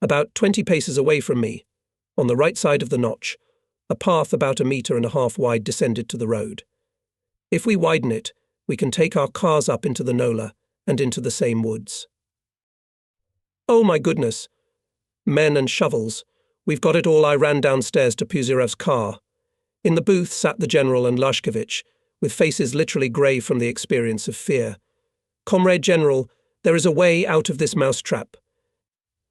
About 20 paces away from me, on the right side of the notch, a path about 1.5 meters wide descended to the road. If we widen it, we can take our cars up into the Nola and into the same woods. Oh my goodness! Men and shovels. We've got it all. I ran downstairs to Puzyrev's car. In the booth sat the general and Lashkevich, with faces literally grey from the experience of fear. Comrade General, there is a way out of this mousetrap.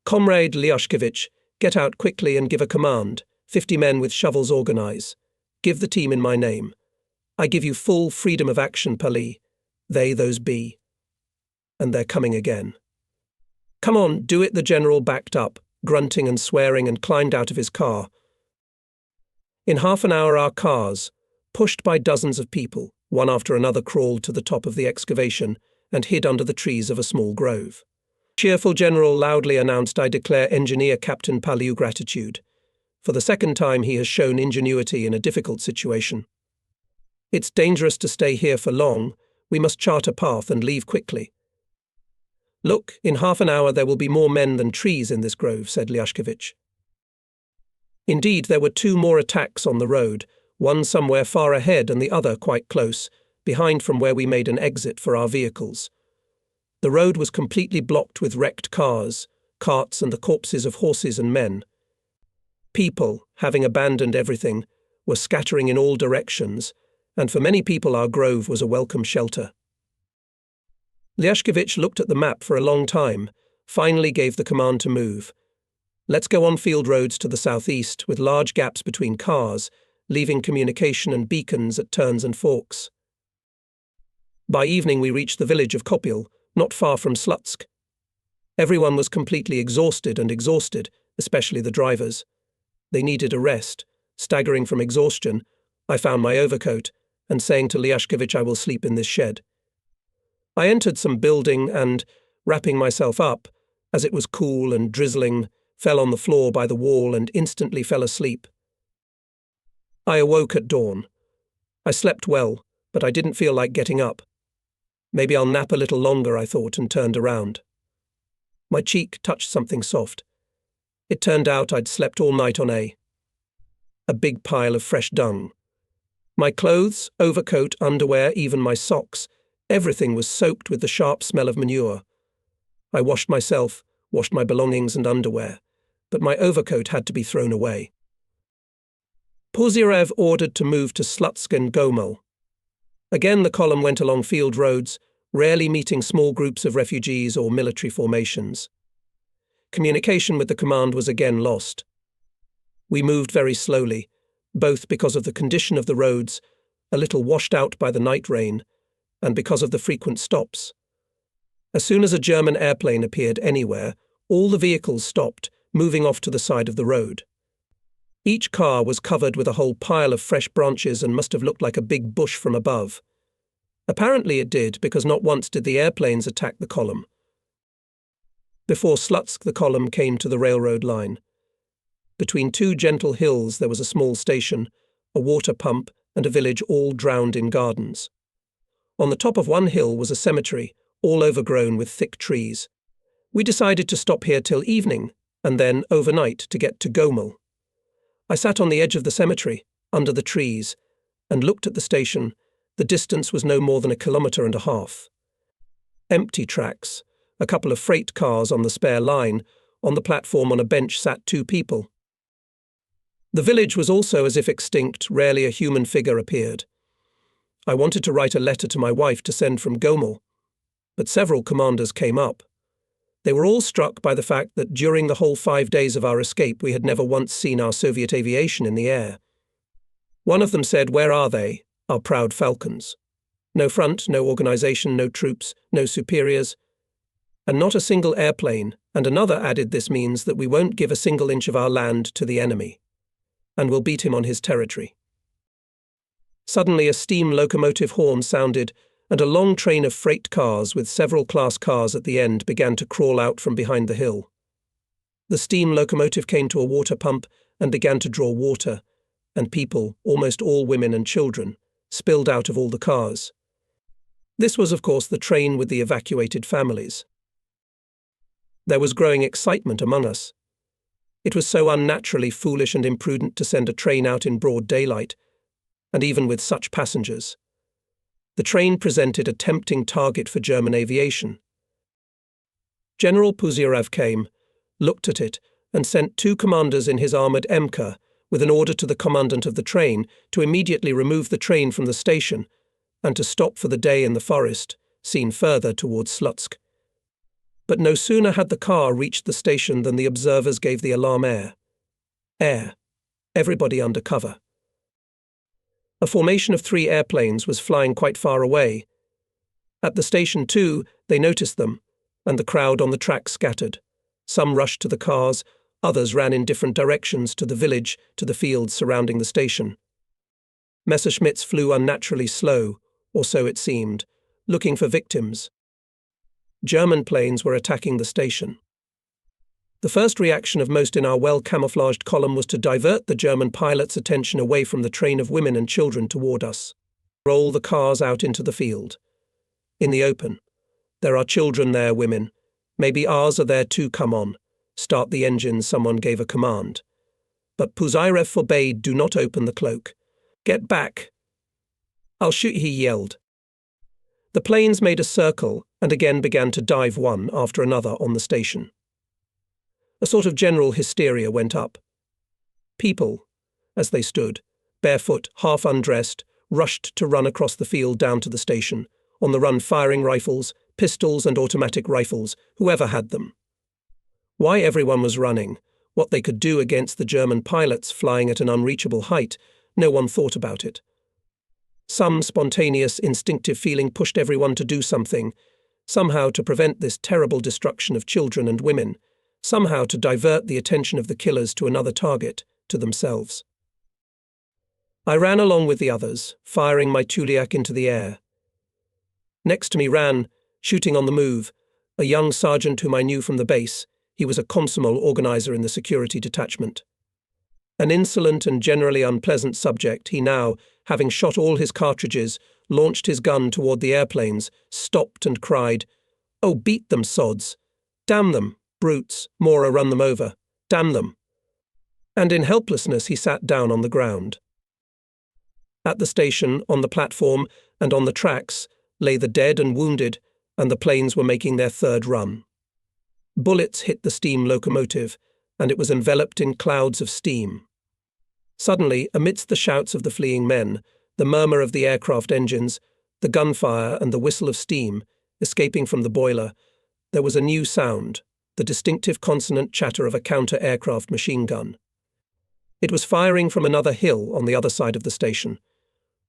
Comrade Lyashkevich, get out quickly and give a command. 50 men with shovels organize. Give the team in my name. I give you full freedom of action, Pali. They, those be. And they're coming again. Come on, do it, the general backed up, grunting and swearing, and climbed out of his car. In half an hour our cars, pushed by dozens of people, one after another crawled to the top of the excavation and hid under the trees of a small grove. Cheerful general loudly announced, I declare Engineer Captain Paliu gratitude. For the second time he has shown ingenuity in a difficult situation. It's dangerous to stay here for long. We must chart a path and leave quickly. Look, in half an hour there will be more men than trees in this grove, said Lyashkevich. Indeed, there were 2 more attacks on the road, one somewhere far ahead and the other quite close, behind from where we made an exit for our vehicles. The road was completely blocked with wrecked cars, carts and the corpses of horses and men. People, having abandoned everything, were scattering in all directions, and for many people our grove was a welcome shelter. Lyashkevich looked at the map for a long time, finally gave the command to move. Let's go on field roads to the southeast, with large gaps between cars, leaving communication and beacons at turns and forks. By evening we reached the village of Kopil, not far from Slutsk. Everyone was completely exhausted, especially the drivers. They needed a rest. Staggering from exhaustion, I found my overcoat, and saying to Lyashkevich, I will sleep in this shed. I entered some building and, wrapping myself up, as it was cool and drizzling, fell on the floor by the wall and instantly fell asleep. I awoke at dawn. I slept well, but I didn't feel like getting up. Maybe I'll nap a little longer, I thought, and turned around. My cheek touched something soft. It turned out I'd slept all night on a big pile of fresh dung. My clothes, overcoat, underwear, even my socks, everything was soaked with the sharp smell of manure. I washed myself, washed my belongings and underwear, but my overcoat had to be thrown away. Puzyrev ordered to move to Slutsk and Gomel. Again the column went along field roads, rarely meeting small groups of refugees or military formations. Communication with the command was again lost. We moved very slowly, both because of the condition of the roads, a little washed out by the night rain, and because of the frequent stops. As soon as a German airplane appeared anywhere, all the vehicles stopped, moving off to the side of the road. Each car was covered with a whole pile of fresh branches and must have looked like a big bush from above. Apparently it did, because not once did the airplanes attack the column. Before Slutsk, the column came to the railroad line. Between two gentle hills there was a small station, a water pump, and a village all drowned in gardens. On the top of one hill was a cemetery, all overgrown with thick trees. We decided to stop here till evening, and then overnight to get to Gomel. I sat on the edge of the cemetery, under the trees, and looked at the station. The distance was no more than 1.5 kilometers. Empty tracks, a couple of freight cars on the spare line. On the platform on a bench sat 2 people. The village was also as if extinct, rarely a human figure appeared. I wanted to write a letter to my wife to send from Gomel, but several commanders came up. They were all struck by the fact that during the whole 5 days of our escape we had never once seen our Soviet aviation in the air. One of them said, "Where are they, our proud falcons? No front, no organization, no troops, no superiors, and not a single airplane," and another added, "This means that we won't give a single inch of our land to the enemy, and we'll beat him on his territory." Suddenly a steam locomotive horn sounded, and a long train of freight cars with several class cars at the end began to crawl out from behind the hill. The steam locomotive came to a water pump and began to draw water, and people, almost all women and children, spilled out of all the cars. This was, of course, the train with the evacuated families. There was growing excitement among us. It was so unnaturally foolish and imprudent to send a train out in broad daylight, and even with such passengers. The train presented a tempting target for German aviation. General Puzyrev came, looked at it, and sent 2 commanders in his armoured MK with an order to the commandant of the train to immediately remove the train from the station and to stop for the day in the forest, seen further towards Slutsk. But no sooner had the car reached the station than the observers gave the alarm air. Air. Everybody under cover. A formation of 3 airplanes was flying quite far away. At the station too, they noticed them, and the crowd on the track scattered. Some rushed to the cars, others ran in different directions to the village, to the fields surrounding the station. Messerschmitts flew unnaturally slow, or so it seemed, looking for victims. German planes were attacking the station. The first reaction of most in our well-camouflaged column was to divert the German pilots' attention away from the train of women and children toward us. Roll the cars out into the field. In the open. There are children there, women. Maybe ours are there too, come on. Start the engines, someone gave a command. But Puzyrev forbade, do not open the cloak. Get back. I'll shoot, he yelled. The planes made a circle and again began to dive one after another on the station. A sort of general hysteria went up. People, as they stood, barefoot, half undressed, rushed to run across the field down to the station, on the run firing rifles, pistols and automatic rifles, whoever had them. Why everyone was running, what they could do against the German pilots flying at an unreachable height, no one thought about it. Some spontaneous, instinctive feeling pushed everyone to do something, somehow to prevent this terrible destruction of children and women, somehow to divert the attention of the killers to another target, to themselves. I ran along with the others, firing my Tuliak into the air. Next to me ran, shooting on the move, a young sergeant whom I knew from the base. He was a Komsomol organizer in the security detachment. An insolent and generally unpleasant subject, he now, having shot all his cartridges, launched his gun toward the airplanes, stopped and cried, "Oh, beat them, sods! Damn them! Brutes, Mora run them over, damn them." And in helplessness he sat down on the ground. At the station, on the platform, and on the tracks, lay the dead and wounded, and the planes were making their 3rd run. Bullets hit the steam locomotive, and it was enveloped in clouds of steam. Suddenly, amidst the shouts of the fleeing men, the murmur of the aircraft engines, the gunfire and the whistle of steam, escaping from the boiler, there was a new sound, the distinctive consonant chatter of a counter-aircraft machine gun. It was firing from another hill on the other side of the station.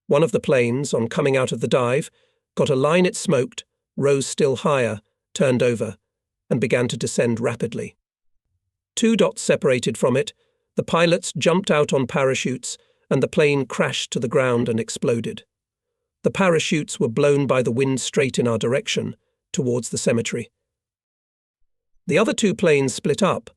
One of the planes, on coming out of the dive, got a line it smoked, rose still higher, turned over, and began to descend rapidly. 2 dots separated from it, the pilots jumped out on parachutes, and the plane crashed to the ground and exploded. The parachutes were blown by the wind straight in our direction, towards the cemetery. The other 2 planes split up.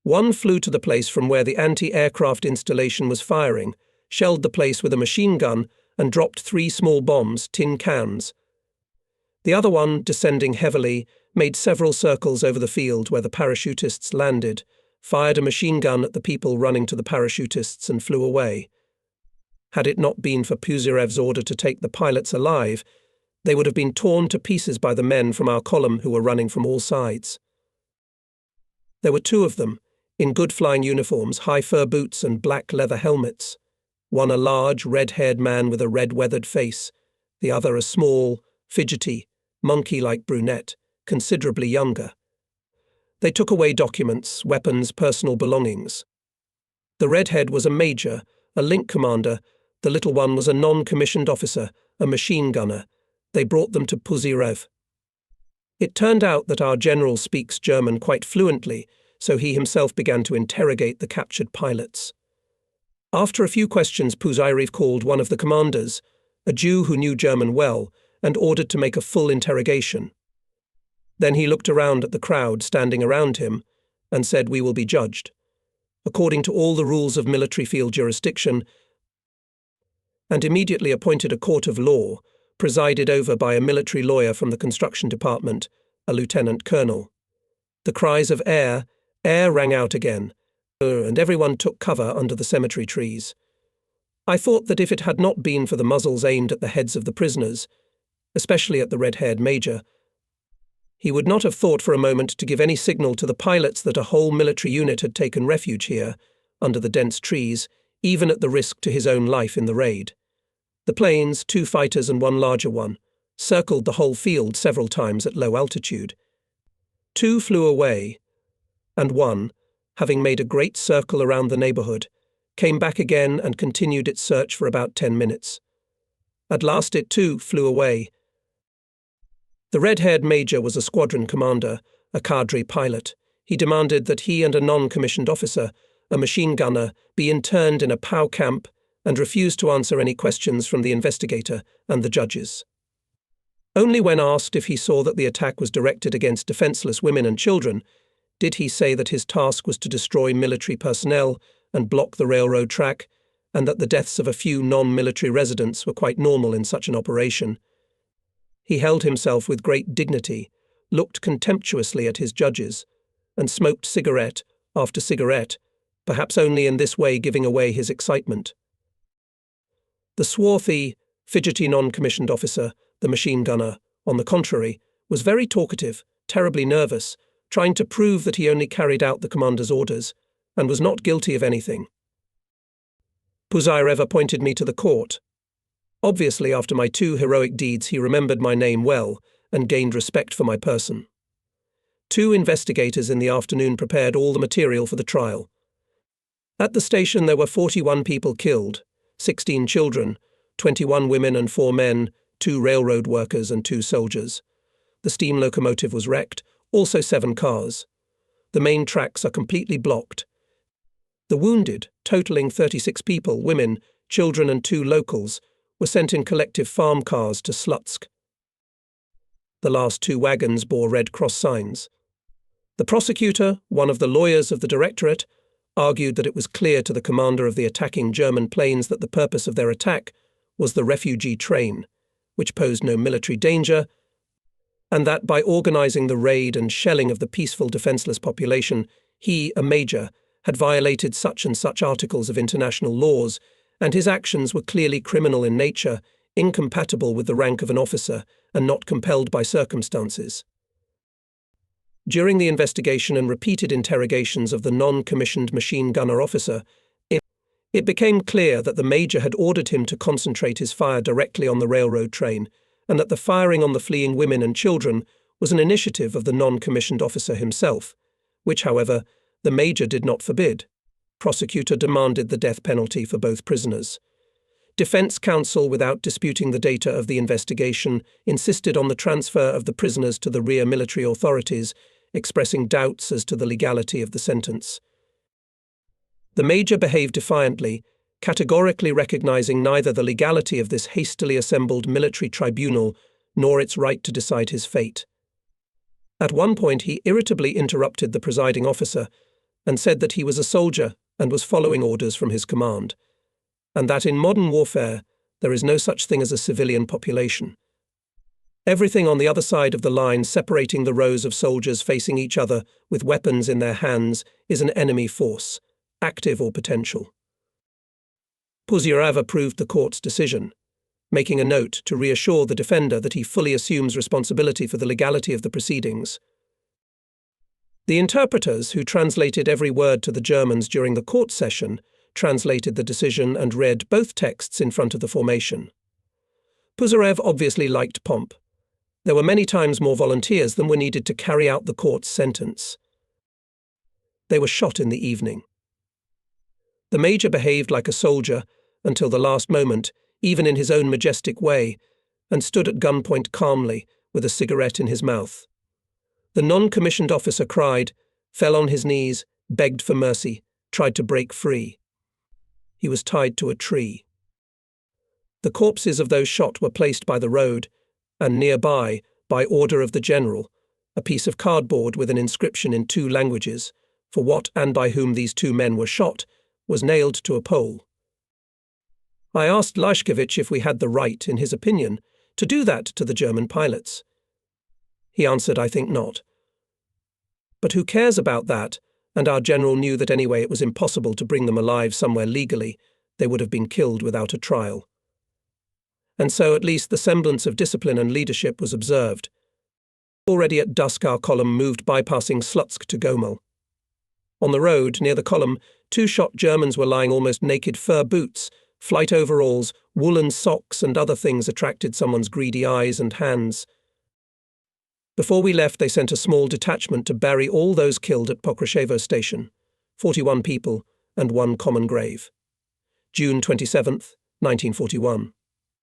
One flew to the place from where the anti-aircraft installation was firing, shelled the place with a machine gun, and dropped 3 small bombs, tin cans. The other one, descending heavily, made several circles over the field where the parachutists landed, fired a machine gun at the people running to the parachutists and flew away. Had it not been for Puzyrev's order to take the pilots alive, they would have been torn to pieces by the men from our column who were running from all sides. There were 2 of them, in good flying uniforms, high fur boots and black leather helmets. One a large, red-haired man with a red-weathered face, the other a small, fidgety, monkey-like brunette, considerably younger. They took away documents, weapons, personal belongings. The redhead was a major, a link commander. The little one was a non-commissioned officer, a machine gunner. They brought them to Puzyrev. It turned out that our general speaks German quite fluently, so he himself began to interrogate the captured pilots. After a few questions, Puzyrev called one of the commanders, a Jew who knew German well, and ordered to make a full interrogation. Then he looked around at the crowd standing around him and said, "We will be judged, according to all the rules of military field jurisdiction," and immediately appointed a court of law, presided over by a military lawyer from the construction department, a lieutenant colonel. The cries of air rang out again, and everyone took cover under the cemetery trees. I thought that if it had not been for the muzzles aimed at the heads of the prisoners, especially at the red-haired major, he would not have thought for a moment to give any signal to the pilots that a whole military unit had taken refuge here, under the dense trees, even at the risk to his own life in the raid. The planes, 2 fighters and 1 larger one, circled the whole field several times at low altitude. 2 flew away, and 1, having made a great circle around the neighborhood, came back again and continued its search for about 10 minutes. At last it too flew away. The red-haired major was a squadron commander, a cadre pilot. He demanded that he and a non-commissioned officer, a machine gunner, be interned in a POW camp and refused to answer any questions from the investigator and the judges. Only when asked if he saw that the attack was directed against defenseless women and children, did he say that his task was to destroy military personnel and block the railroad track, and that the deaths of a few non-military residents were quite normal in such an operation. He held himself with great dignity, looked contemptuously at his judges, and smoked cigarette after cigarette, perhaps only in this way giving away his excitement. The swarthy, fidgety non-commissioned officer, the machine gunner, on the contrary, was very talkative, terribly nervous, trying to prove that he only carried out the commander's orders, and was not guilty of anything. Puzyrev appointed me to the court. Obviously, after my 2 heroic deeds, he remembered my name well and gained respect for my person. 2 investigators in the afternoon prepared all the material for the trial. At the station there were 41 people killed, 16 children, 21 women and 4 men, 2 railroad workers and 2 soldiers. The steam locomotive was wrecked, also 7 cars. The main tracks are completely blocked. The wounded, totaling 36 people, women, children and 2 locals, were sent in collective farm cars to Slutsk. The last 2 wagons bore Red Cross signs. The prosecutor, one of the lawyers of the directorate, argued that it was clear to the commander of the attacking German planes that the purpose of their attack was the refugee train, which posed no military danger, and that by organizing the raid and shelling of the peaceful defenseless population, he, a major, had violated such and such articles of international laws, and his actions were clearly criminal in nature, incompatible with the rank of an officer, and not compelled by circumstances. During the investigation and repeated interrogations of the non-commissioned machine gunner officer, It became clear that the major had ordered him to concentrate his fire directly on the railroad train, and that the firing on the fleeing women and children was an initiative of the non-commissioned officer himself, which, however, the major did not forbid. Prosecutor demanded the death penalty for both prisoners. Defense counsel, without disputing the data of the investigation, insisted on the transfer of the prisoners to the rear military authorities, expressing doubts as to the legality of the sentence. The major behaved defiantly, categorically recognizing neither the legality of this hastily assembled military tribunal nor its right to decide his fate. At one point he irritably interrupted the presiding officer and said that he was a soldier and was following orders from his command, and that in modern warfare there is no such thing as a civilian population. Everything on the other side of the line separating the rows of soldiers facing each other with weapons in their hands is an enemy force, active or potential. Puzyrev approved the court's decision, making a note to reassure the defender that he fully assumes responsibility for the legality of the proceedings. The interpreters, who translated every word to the Germans during the court session, translated the decision and read both texts in front of the formation. Puzyrev obviously liked pomp. There were many times more volunteers than were needed to carry out the court's sentence. They were shot in the evening. The major behaved like a soldier until the last moment, even in his own majestic way, and stood at gunpoint calmly, with a cigarette in his mouth. The non-commissioned officer cried, fell on his knees, begged for mercy, tried to break free. He was tied to a tree. The corpses of those shot were placed by the road, and nearby, by order of the general, a piece of cardboard with an inscription in 2 languages, for what and by whom these 2 men were shot, was nailed to a pole. I asked Lashkevich if we had the right, in his opinion, to do that to the German pilots. He answered, I think not. But who cares about that, and our general knew that anyway it was impossible to bring them alive somewhere legally, they would have been killed without a trial. And so at least the semblance of discipline and leadership was observed. Already at dusk our column moved bypassing Slutsk to Gomel. On the road, near the column, 2 shot Germans were lying almost naked fur boots, flight overalls, woolen socks and other things attracted someone's greedy eyes and hands. Before we left, they sent a small detachment to bury all those killed at Pokryshevo station, 41 people and 1 common grave. June 27, 1941.